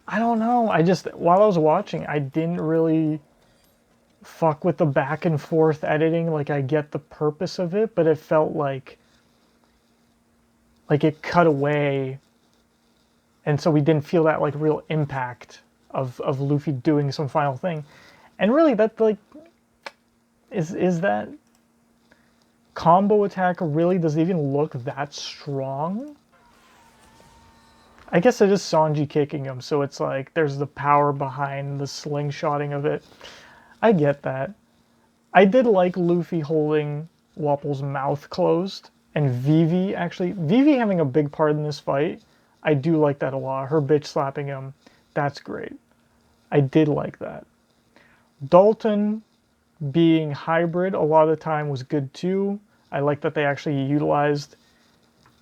I don't know. While I was watching, I didn't really fuck with the back and forth editing. Like, I get the purpose of it, but it felt like it cut away. And so we didn't feel that, like, real impact of Luffy doing some final thing. And really, that, like, is that combo attack really, does it even look that strong? I guess it is Sanji kicking him, so it's like there's the power behind the slingshotting of it. I get that. I did like Luffy holding Wapol's mouth closed, and Vivi having a big part in this fight. I do like that a lot. Her bitch slapping him, that's great. I did like that. Dalton being hybrid a lot of the time was good too. I like that they actually utilized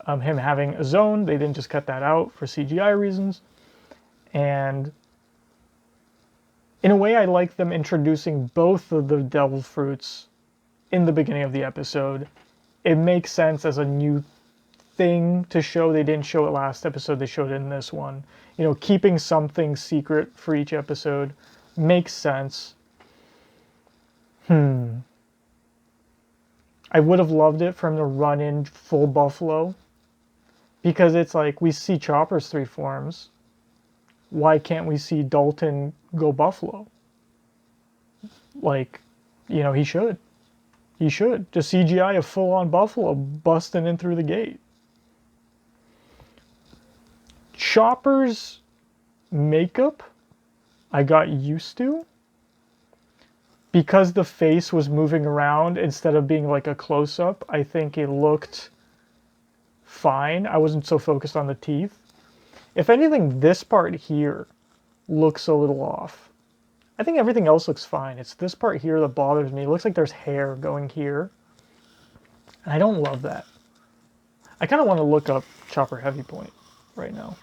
him having a zone. They didn't just cut that out for CGI reasons. And in a way, I like them introducing both of the devil fruits in the beginning of the episode. It makes sense as a new thing to show. They didn't show it last episode. They showed it in this one. You know, keeping something secret for each episode makes sense. I would have loved it for him to run in full Buffalo. Because it's like, we see Chopper's 3 forms. Why can't we see Dalton go Buffalo? Like, you know, he should. He should. Just CGI a full-on Buffalo busting in through the gate. Chopper's makeup, I got used to. Because the face was moving around instead of being like a close-up, I think it looked fine. I wasn't so focused on the teeth. If anything, this part here looks a little off. I think everything else looks fine. It's this part here that bothers me. It looks like there's hair going here. And I don't love that. I kind of want to look up Chopper Heavy Point right now.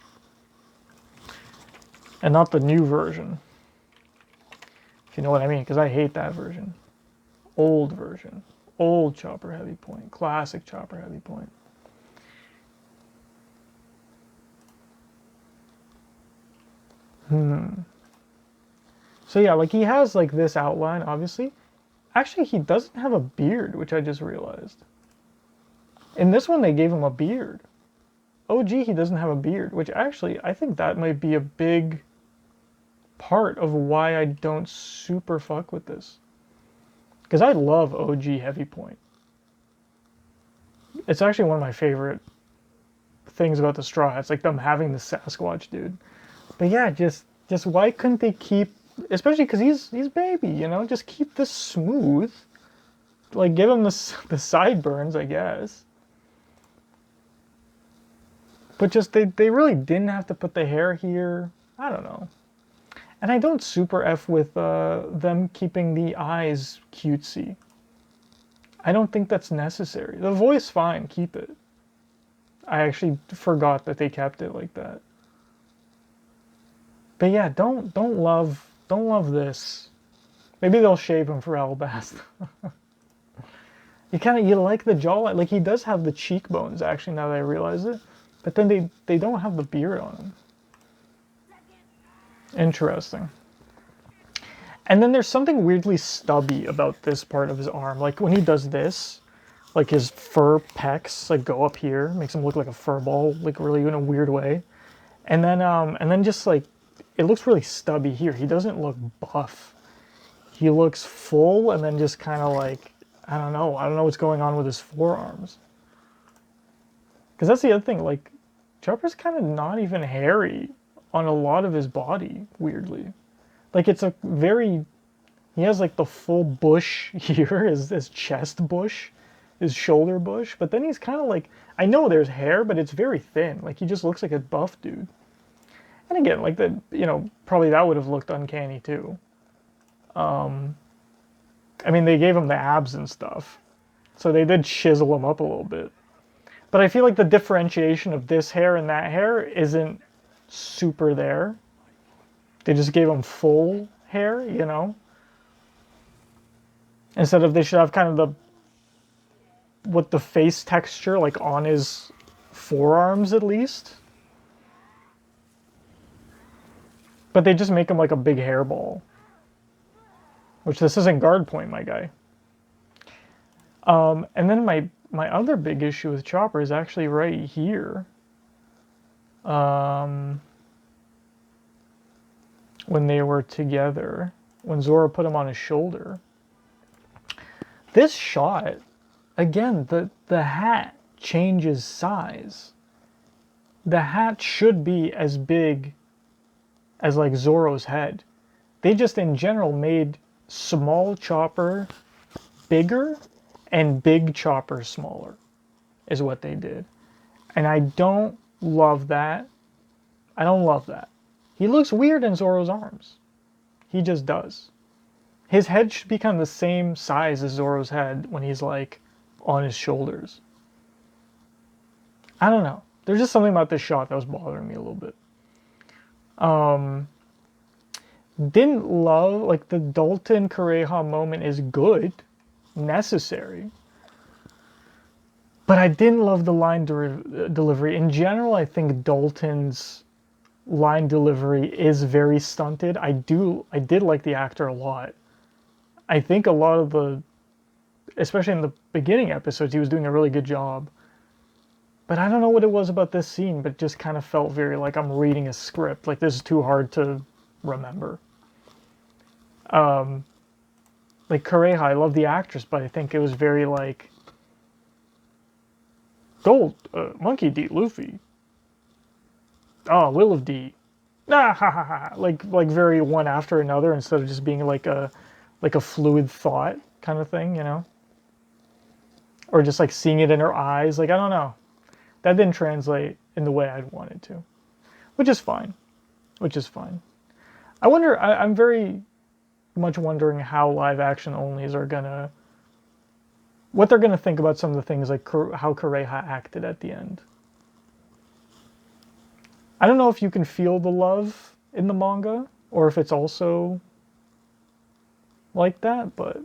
And not the new version. If you know what I mean, because I hate that version. Old version. Old Chopper Heavy Point. Classic Chopper Heavy Point. So yeah, like he has like this outline, obviously. Actually, he doesn't have a beard, which I just realized. In this one, they gave him a beard. OG, he doesn't have a beard, which actually, I think that might be a big part of why I don't super fuck with this. Because I love OG Heavy Point. It's actually one of my favorite things about the Straw Hats, like them having the Sasquatch dude. But yeah, just why couldn't they keep, especially because he's baby, you know, just keep this smooth. Like give him the sideburns, I guess. But just they really didn't have to put the hair here. I don't know. And I don't super F with them keeping the eyes cutesy. I don't think that's necessary. The voice, fine, keep it. I actually forgot that they kept it like that. But yeah, don't love this. Maybe they'll shave him for Alabasta. You like the jawline. Like he does have the cheekbones actually now that I realize it. But then they don't have the beard on him. Interesting. And then there's something weirdly stubby about this part of his arm. Like when he does this, like his fur pecs like go up here, makes him look like a fur ball, like really in a weird way. And then just like it looks really stubby here. He doesn't look buff. He looks full and then just kind of like I don't know what's going on with his forearms. Because that's the other thing, like Chopper's kind of not even hairy on a lot of his body, weirdly. Like it's a very, he has like the full bush here, his chest bush, his shoulder bush, but then he's kind of like, I know there's hair, but it's very thin. Like he just looks like a buff dude. And again, like that, you know, probably that would have looked uncanny too. I mean, they gave him the abs and stuff, so they did chisel him up a little bit. But I feel like the differentiation of this hair and that hair isn't super there. They just gave him full hair, you know? Instead of, they should have kind of the face texture, like on his forearms at least. But they just make him like a big hairball. Which this isn't guard point, my guy. And then my other big issue with Chopper is actually right here. When they were together, when Zoro put him on his shoulder. This shot, again, the hat changes size. The hat should be as big as like Zoro's head. They just in general made small Chopper bigger and big Chopper smaller is what they did. And I don't love that. I don't love that. He looks weird in Zoro's arms. He just does. His head should be kind of the same size as Zoro's head when he's like on his shoulders. I don't know. There's just something about this shot that was bothering me a little bit. Didn't love, like the Dalton Kureha moment is good, necessary. But I didn't love the line delivery. In general, I think Dalton's line delivery is very stunted. I did like the actor a lot. I think a lot of the, especially in the beginning episodes, he was doing a really good job. But I don't know what it was about this scene, but just kind of felt very like I'm reading a script. Like this is too hard to remember. Like Kureha, I love the actress, but I think it was very like Gold, Monkey D, Luffy. Oh, Will of D. Nah, ha ha ha. Like very one after another instead of just being like a fluid thought kind of thing, you know? Or just like seeing it in her eyes. Like, I don't know. That didn't translate in the way I'd wanted to. Which is fine. I wonder, I'm very much wondering how live action onlys are gonna, what they're gonna think about some of the things like how Kureha acted at the end. I don't know if you can feel the love in the manga or if it's also like that, but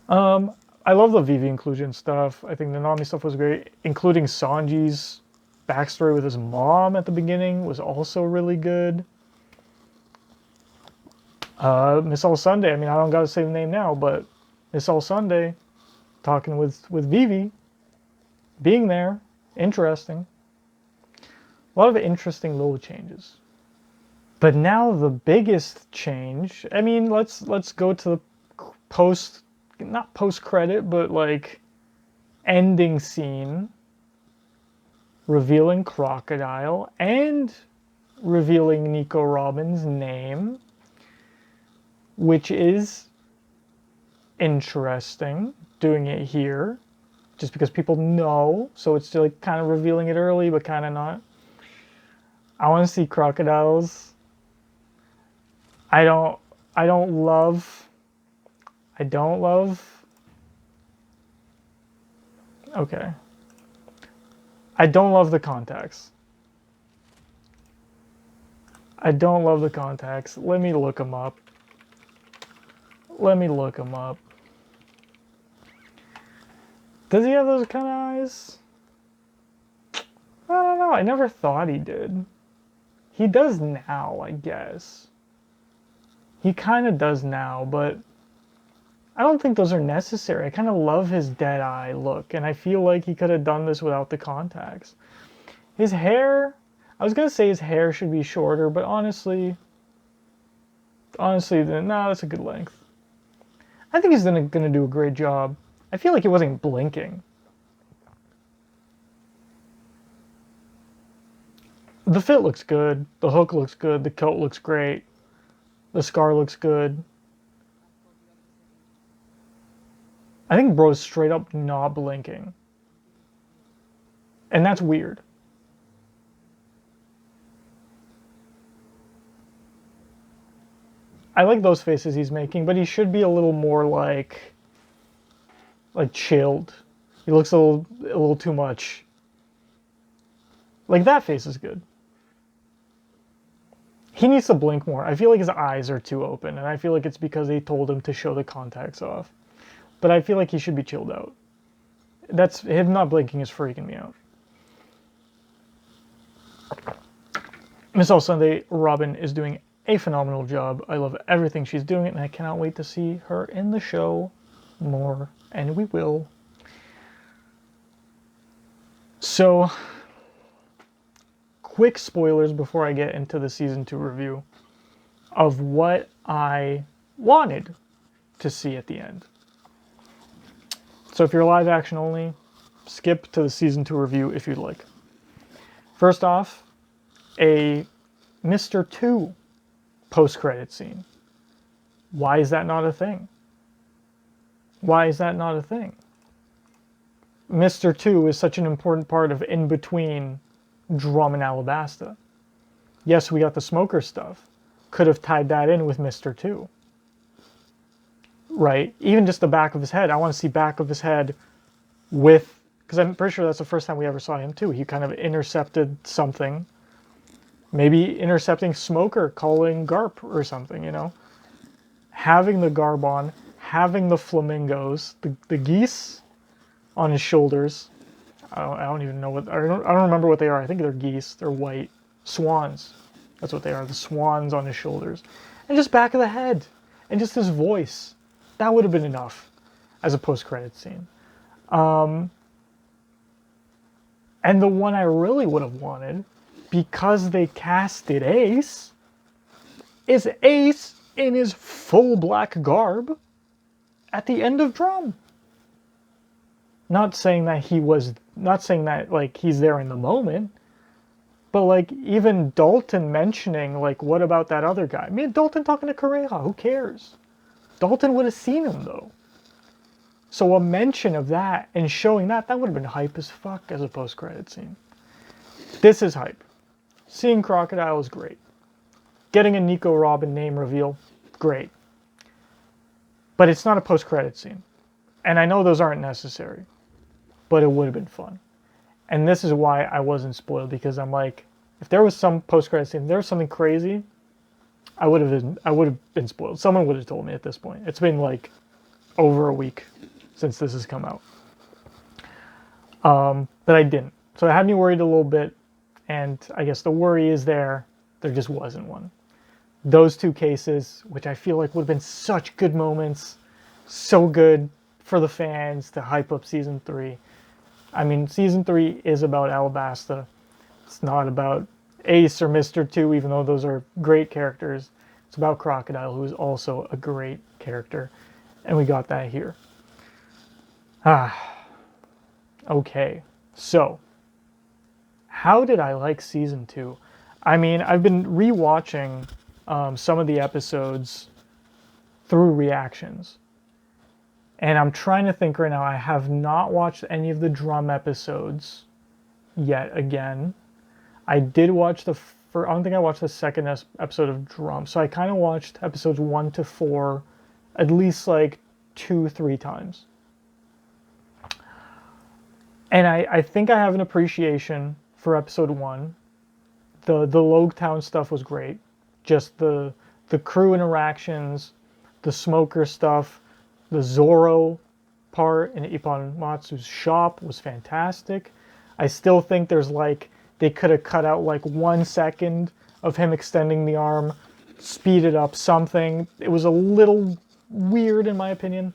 I love the Vivi inclusion stuff. I think the Nami stuff was great, including Sanji's backstory with his mom at the beginning was also really good. Miss All Sunday, I mean, I don't gotta say the name now, but Miss All Sunday, talking with Vivi, being there, interesting. A lot of interesting little changes. But now the biggest change, I mean, let's go to the not post credit, but like ending scene revealing Crocodile and revealing Nico Robin's name, which is interesting, doing it here just because people know, so it's still like kind of revealing it early but kind of not. I want to see crocodiles. I don't love okay. I don't love the contacts. I don't love the contacts. Let me look them up. Let me look them up. Does he have those kind of eyes? I don't know. I never thought he did. He does now, I guess. He kind of does now, but I don't think those are necessary. I kind of love his dead eye look, and I feel like he could have done this without the contacts. His hair, I was going to say his hair should be shorter, but honestly, no, that's a good length. I think he's going to do a great job. I feel like he wasn't blinking. The fit looks good. The hook looks good. The coat looks great. The scar looks good. I think bro's straight up not blinking. And that's weird. I like those faces he's making, but he should be a little more like chilled. He looks a little too much. Like that face is good. He needs to blink more. I feel like his eyes are too open, and I feel like it's because they told him to show the contacts off. But I feel like he should be chilled out. That's him not blinking is freaking me out. Miss All Sunday Robin is doing a phenomenal job. I love everything she's doing, and I cannot wait to see her in the show more, and we will. So, quick spoilers before I get into the season 2 review of what I wanted to see at the end. So if you're live action only, skip to the season 2 review if you'd like. First off, a Mr. 2 post-credit scene. Why is that not a thing? Why is that not a thing? Mr. 2 is such an important part of in between Drum and Alabasta. Yes, we got the smoker stuff. Could have tied that in with Mr. 2. Right? Even just the back of his head. I want to see back of his head with... Because I'm pretty sure that's the first time we ever saw him too. He kind of intercepted something. Maybe intercepting Smoker, calling Garp or something, you know? Having the garb on, having the flamingos, the geese on his shoulders. I don't even know what... I don't remember what they are. I think they're geese. They're white. Swans. That's what they are. The swans on his shoulders. And just back of the head. And just his voice. That would have been enough as a post-credit scene. And the one I really would have wanted, because they casted Ace, is Ace in his full black garb at the end of Drum. Not saying that like he's there in the moment, but like even Dalton mentioning like, what about that other guy? I mean, Dalton talking to Correja, who cares? Dalton would have seen him though. So a mention of that and showing that would have been hype as fuck as a post-credit scene. This is hype. Seeing Crocodile is great. Getting a Nico Robin name reveal, great. But it's not a post-credit scene. And I know those aren't necessary, but it would have been fun. And this is why I wasn't spoiled, because I'm like, if there was some post-credit scene, if there was something crazy, I would have been spoiled. Someone would have told me at this point. It's been like over a week since this has come out. But I didn't. So it had me worried a little bit, and I guess the worry is there just wasn't one. Those two cases, which I feel like would have been such good moments, so good for the fans to hype up Season 3. I mean, Season 3 is about Alabasta. It's not about Ace or Mr. 2, even though those are great characters. It's about Crocodile, who is also a great character. And we got that here. Okay. So, how did I like season 2? I mean, I've been rewatching some of the episodes through reactions. And I'm trying to think right now. I have not watched any of the drum episodes yet again. I did watch I don't think I watched the second episode of Drum. So I kind of watched episodes 1 to 4 at least like 2-3 times. And I think I have an appreciation for episode 1. The Logtown stuff was great. Just the crew interactions, the smoker stuff, the Zoro part in Ippon Matsu's shop was fantastic. I still think there's like, they could have cut out like 1 second of him extending the arm, speed it up something. It was a little weird in my opinion.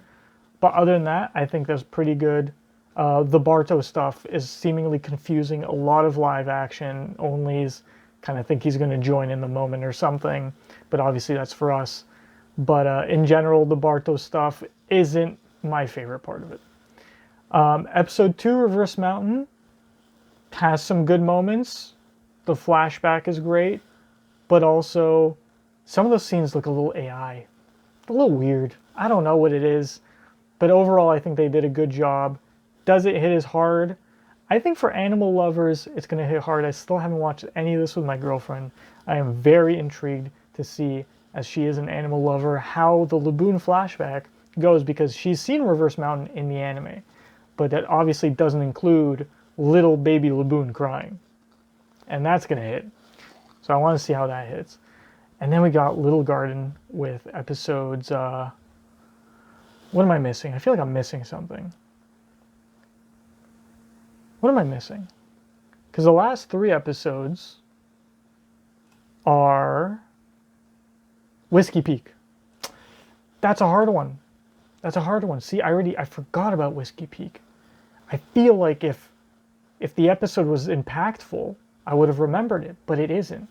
But other than that, I think that's pretty good. The Barto stuff is seemingly confusing. A lot of live action onlys kind of think he's going to join in the moment or something. But obviously that's for us. But in general, the Barto stuff isn't my favorite part of it. Episode 2, Reverse Mountain, has some good moments. The flashback is great. But also, some of those scenes look a little AI. A little weird. I don't know what it is. But overall, I think they did a good job. Does it hit as hard? I think for animal lovers, it's going to hit hard. I still haven't watched any of this with my girlfriend. I am very intrigued to see, as she is an animal lover, how the Laboon flashback goes, because she's seen Reverse Mountain in the anime. But that obviously doesn't include little baby Laboon crying. And that's going to hit. So I want to see how that hits. And then we got Little Garden with episodes... what am I missing? I feel like I'm missing something. What am I missing? Because the last 3 episodes are Whiskey Peak. That's a hard one. That's a hard one. See, I forgot about Whiskey Peak. I feel like if the episode was impactful, I would have remembered it, but it isn't.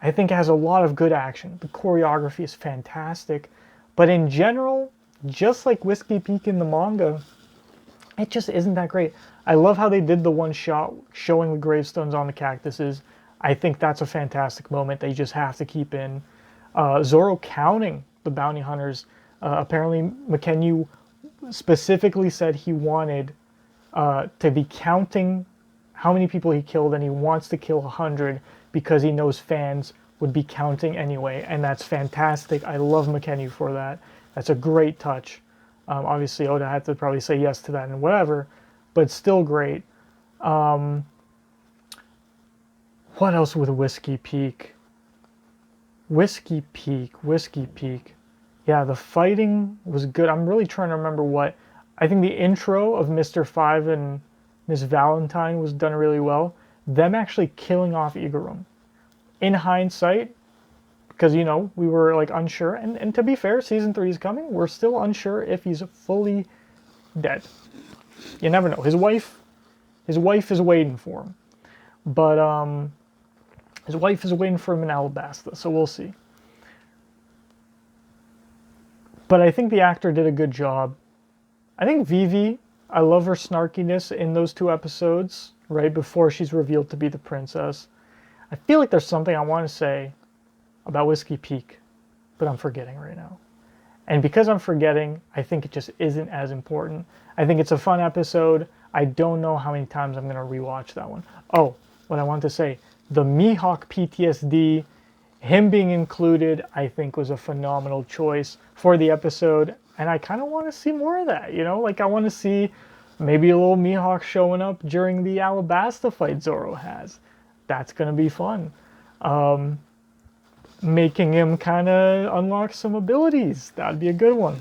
I think it has a lot of good action. The choreography is fantastic. But in general, just like Whiskey Peak in the manga, it just isn't that great. I love how they did the one shot showing the gravestones on the cactuses. I think that's a fantastic moment they just have to keep in. Zoro counting the bounty hunters. Apparently, McKenyu specifically said he wanted to be counting how many people he killed, and he wants to kill 100 because he knows fans would be counting anyway, and that's fantastic. I love McKenyu for that. That's a great touch. Obviously, Oda had to probably say yes to that and whatever, but still great. What else with Whiskey Peak? Whiskey Peak. Yeah, the fighting was good. I'm really trying to remember what. I think the intro of Mr. 5 and Miss Valentine was done really well. Them actually killing off Igurum. In hindsight, because, you know, we were like unsure. And to be fair, season 3 is coming. We're still unsure if he's fully dead. You never know. His wife is waiting for him. But his wife is waiting for him in Alabasta, so we'll see. But I think the actor did a good job. I think Vivi, I love her snarkiness in those 2 episodes, right before she's revealed to be the princess. I feel like there's something I want to say about Whiskey Peak, but I'm forgetting right now. And because I'm forgetting, I think it just isn't as important. I think it's a fun episode. I don't know how many times I'm going to rewatch that one. Oh, what I want to say, the Mihawk PTSD, him being included, I think was a phenomenal choice for the episode. And I kind of want to see more of that, you know? Like, I want to see maybe a little Mihawk showing up during the Alabasta fight Zoro has. That's going to be fun. Making him kind of unlock some abilities. That'd be a good one.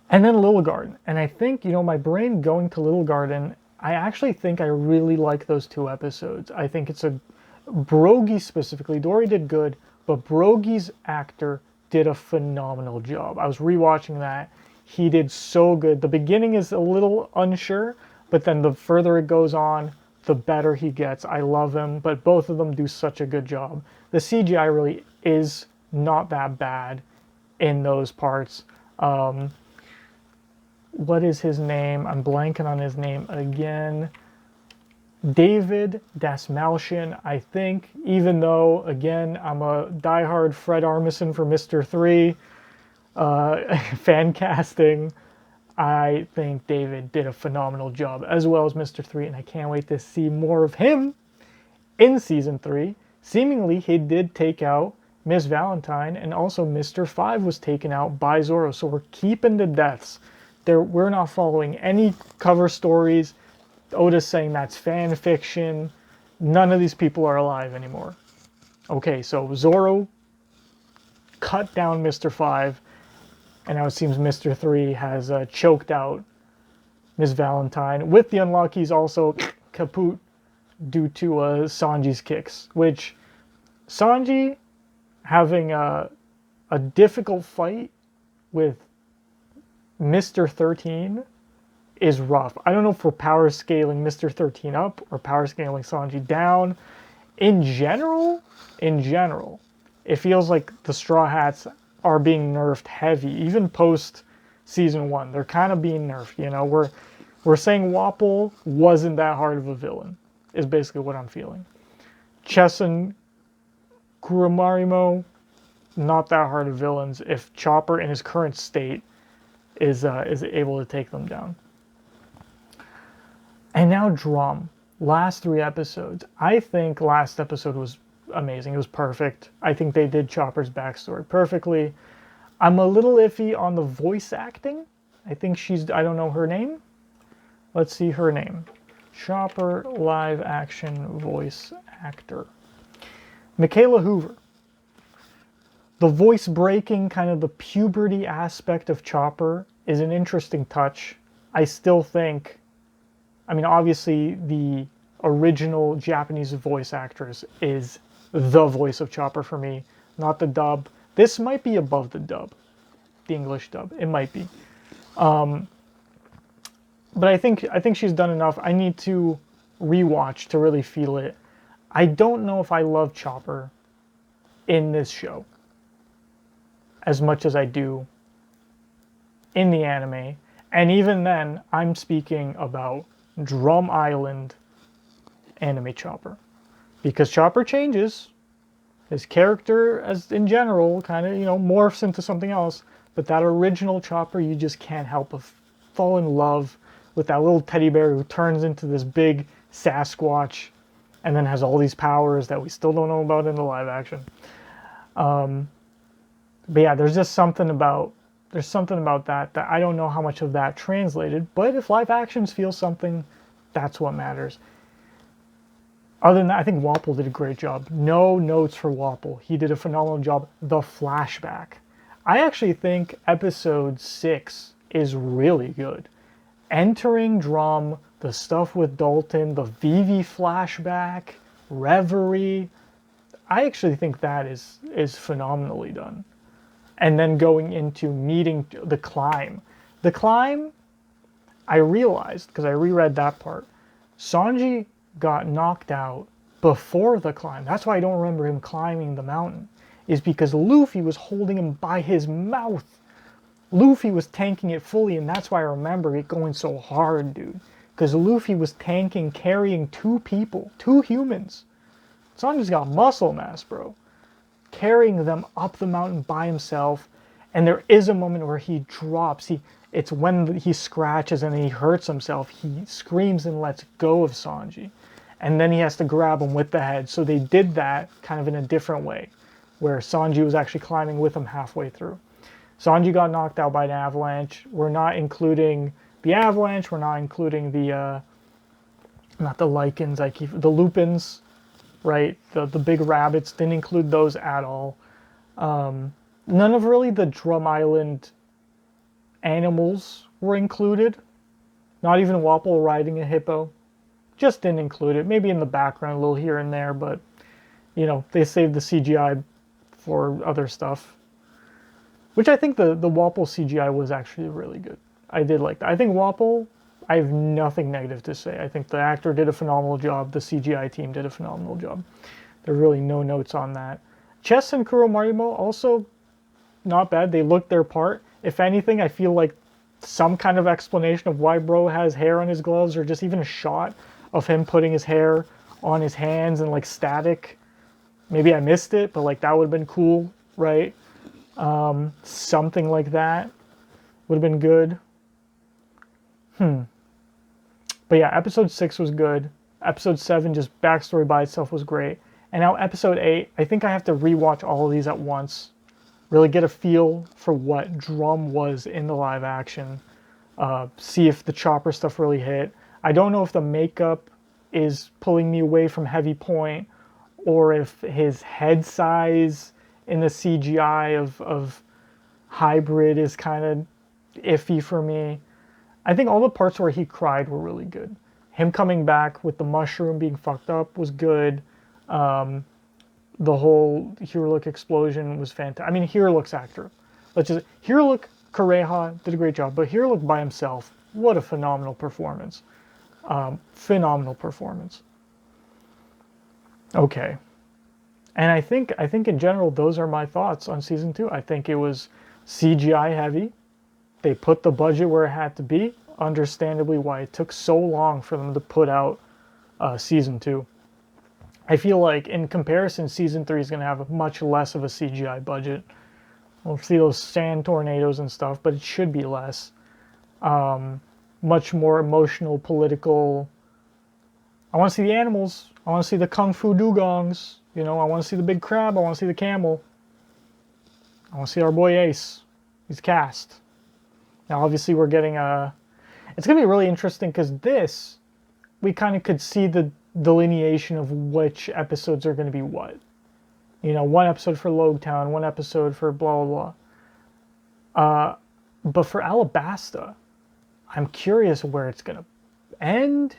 And then Little Garden. And I think, you know, my brain going to Little Garden, I actually think I really like those 2 episodes. I think it's a... Brogy specifically, Dory did good, but Brogy's actor did a phenomenal job. I was rewatching that. He did so good. The beginning is a little unsure, but then the further it goes on, the better he gets. I love him, but both of them do such a good job. The CGI really is not that bad in those parts. What is his name? I'm blanking on his name again. David Dasmalchian, I think, even though, again, I'm a diehard Fred Armisen for Mr. 3 fan casting, I think David did a phenomenal job, as well as Mr. 3, and I can't wait to see more of him in Season 3. Seemingly, he did take out Miss Valentine, and also Mr. 5 was taken out by Zorro, so we're keeping the deaths. We're not following any cover stories. Oda's saying that's fan fiction. None of these people are alive anymore. Okay, so Zorro cut down Mr. 5, and now it seems Mr. 3 has choked out Miss Valentine. With the unlock, he's also kaput due to Sanji's kicks, which Sanji having a difficult fight with Mr. 13 is rough. I don't know if we're power scaling Mr. 13 up or power scaling Sanji down. In general, it feels like the Straw Hats are being nerfed heavy, even post season 1. They're kind of being nerfed, you know. We're saying Wapol wasn't that hard of a villain, is basically what I'm feeling. Chess and Kuromarimo, not that hard of villains if Chopper in his current state is able to take them down. And now Drum. Last 3 episodes. I think last episode was amazing. It was perfect. I think they did Chopper's backstory perfectly. I'm a little iffy on the voice acting. I think I don't know her name. Let's see her name. Chopper live action voice actor. Michaela Hoover. The voice breaking, kind of the puberty aspect of Chopper is an interesting touch. I still think, I mean, obviously the original Japanese voice actress is the voice of Chopper for me, not the dub. This might be above the dub, the English dub. It might be. But I think she's done enough. I need to rewatch to really feel it. I don't know if I love Chopper in this show as much as I do in the anime. And even then, I'm speaking about Drum Island anime Chopper. Because Chopper changes. His character, as in general, kind of, you know, morphs into something else. But that original Chopper, you just can't help but fall in love with that little teddy bear who turns into this big Sasquatch and then has all these powers that we still don't know about in the live action. But yeah, there's just something about that I don't know how much of that translated, but if live actions feel something, that's what matters. Other than that, I think Wapol did a great job. No notes for Wapol. He did a phenomenal job. The flashback. I actually think episode 6 is really good. Entering Drum, the stuff with Dalton, the Vivi flashback, Reverie. I actually think that is phenomenally done. And then going into meeting the climb. The climb, I realized, because I reread that part, Sanji got knocked out before the climb. That's why I don't remember him climbing the mountain, is because Luffy was holding him by his mouth. Luffy was tanking it fully, and that's why I remember it going so hard, dude. Because Luffy was carrying 2 people, 2 humans. Sanji's got muscle mass, bro. Carrying them up the mountain by himself, and there is a moment where he drops. It's when he scratches and he hurts himself. He screams and lets go of Sanji, and then he has to grab him with the head. So they did that kind of in a different way, where Sanji was actually climbing with him halfway through. Sanji got knocked out by an avalanche. We're not including the avalanche. We're not including the not the lichens. The lupins. Right, the big rabbits, didn't include those at all. None of really the Drum Island animals were included. Not even Wapol riding a hippo. Just didn't include it. Maybe in the background a little here and there, but you know, they saved the CGI for other stuff. Which I think the Wapol CGI was actually really good. I did like that. I think Wapol, I have nothing negative to say. I think the actor did a phenomenal job. The CGI team did a phenomenal job. There are really no notes on that. Chess and Kuromarimo also not bad. They looked their part. If anything, I feel like some kind of explanation of why bro has hair on his gloves, or just even a shot of him putting his hair on his hands and like static. Maybe I missed it, but like that would have been cool, right? Something like that would have been good. But yeah, episode 6 was good. Episode 7, just backstory by itself, was great. And now episode 8, I think I have to rewatch all of these at once. Really get a feel for what Drum was in the live action. See if the Chopper stuff really hit. I don't know if the makeup is pulling me away from Heavy Point, or if his head size in the CGI of Hybrid is kind of iffy for me. I think all the parts where he cried were really good. Him coming back with the mushroom being fucked up was good. The whole Hiruluk explosion was fantastic. I mean, Hiruluk's actor. Hiruluk Kureha did a great job, but Hiruluk by himself, what a phenomenal performance. Phenomenal performance. Okay. And I think in general, those are my thoughts on season 2. I think it was CGI heavy. They put the budget where it had to be. Understandably why it took so long for them to put out season 2. I feel like in comparison, season 3 is going to have much less of a CGI budget. We'll see those sand tornadoes and stuff, but it should be less. Much more emotional, political. I want to see the animals. I want to see the kung fu dugongs. You know, I want to see the big crab. I want to see the camel. I want to see our boy Ace. He's cast. Now, obviously, we're getting a... It's going to be really interesting because this, we kind of could see the delineation of which episodes are going to be what. You know, one episode for Logtown, one episode for blah, blah, blah. But for Alabasta, I'm curious where it's going to end,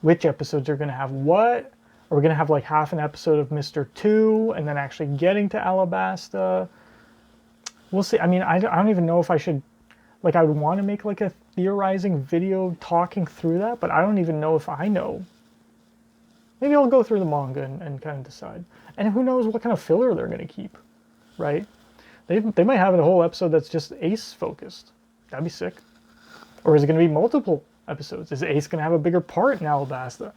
which episodes are going to have what. Are we going to have like half an episode of Mr. 2 and then actually getting to Alabasta? We'll see. I mean, I don't even know if I should... Like, I would want to make like a theorizing video talking through that, but I don't even know if I know. Maybe I'll go through the manga and kind of decide. And who knows what kind of filler they're going to keep, right? They might have a whole episode that's just Ace focused. That'd be sick. Or is it going to be multiple episodes? Is Ace going to have a bigger part in Alabasta?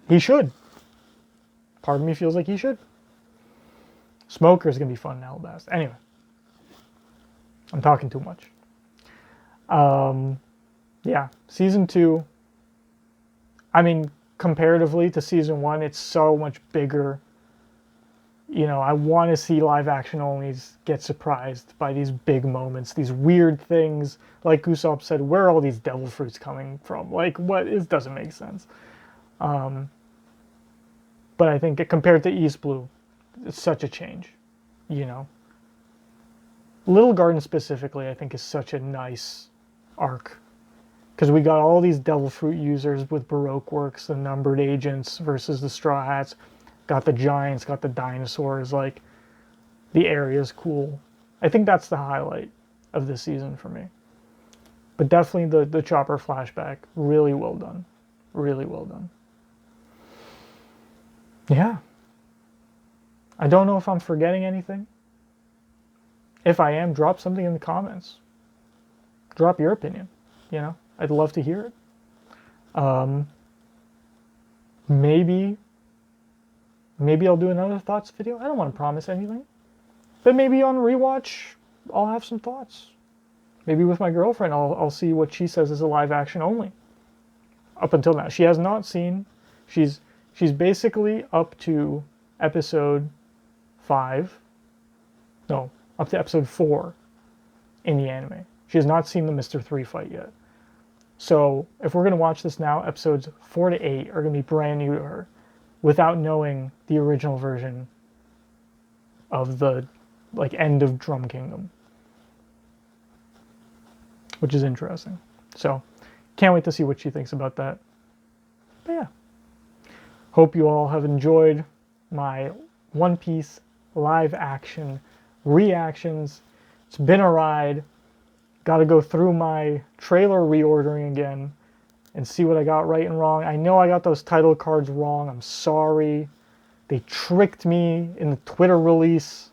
He should. Part of me feels like he should. Smoker is going to be fun in Alabasta. Anyway. I'm talking too much. Yeah, season 2. I mean, comparatively to season 1, it's so much bigger. You know, I want to see live action onlys get surprised by these big moments, these weird things. Like Usopp said, where are all these devil fruits coming from? Like, what? It doesn't make sense. But I think compared to East Blue, it's such a change, you know. Little Garden specifically, I think, is such a nice arc. Because we got all these Devil Fruit users with Baroque works, the numbered agents versus the Straw Hats. Got the giants, got the dinosaurs. Like, the area's cool. I think that's the highlight of this season for me. But definitely the Chopper flashback, really well done. Really well done. Yeah. I don't know if I'm forgetting anything. If I am, drop something in the comments. Drop your opinion. You know, I'd love to hear it. Maybe I'll do another thoughts video. I don't want to promise anything. But maybe on rewatch, I'll have some thoughts. Maybe with my girlfriend, I'll see what she says is a live action only. Up until now, she has not seen. She's basically up to episode 5. No. Up to episode 4 in the anime. She has not seen the Mr. 3 fight yet. So if we're going to watch this now, episodes 4 to 8 are going to be brand new to her without knowing the original version of the like end of Drum Kingdom. Which is interesting. So can't wait to see what she thinks about that. But yeah. Hope you all have enjoyed my One Piece live action reactions. It's been a ride. Got to go through my trailer reordering again and see what I got right and wrong. I know I got those title cards wrong. I'm sorry. They tricked me in the Twitter release.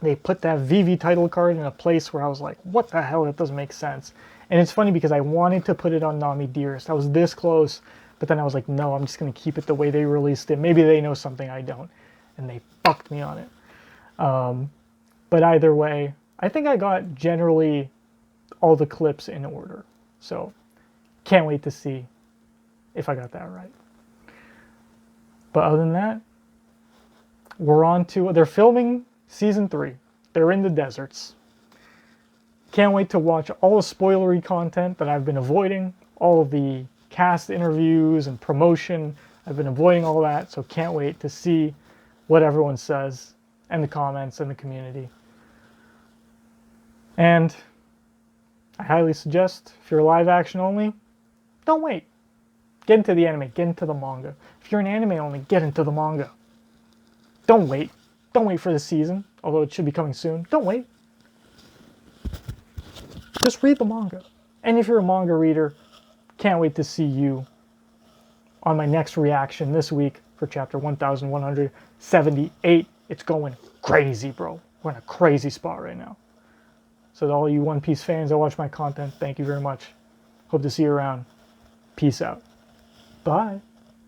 they put that VV title card in a place where I was like, what the hell, that doesn't make sense. And it's funny because I wanted to put it on Nami Dearest. I was this close, but then I was like, no, I'm just going to keep it the way they released it. Maybe they know something I don't. And they fucked me on it. But either way, I think I got generally all the clips in order. So can't wait to see if I got that right. But other than that, we're on to, they're filming season 3. They're in the deserts. Can't wait to watch all the spoilery content that I've been avoiding, all of the cast interviews and promotion. I've been avoiding all that, so can't wait to see what everyone says and the comments and the community. And I highly suggest, if you're live action only, don't wait. Get into the anime, get into the manga. If you're an anime only, get into the manga. Don't wait. Don't wait for the season, although it should be coming soon. Don't wait. Just read the manga. And if you're a manga reader, can't wait to see you on my next reaction this week for chapter 1178. It's going crazy, bro. We're in a crazy spot right now. So to all you One Piece fans that watch my content, thank you very much. Hope to see you around. Peace out. Bye.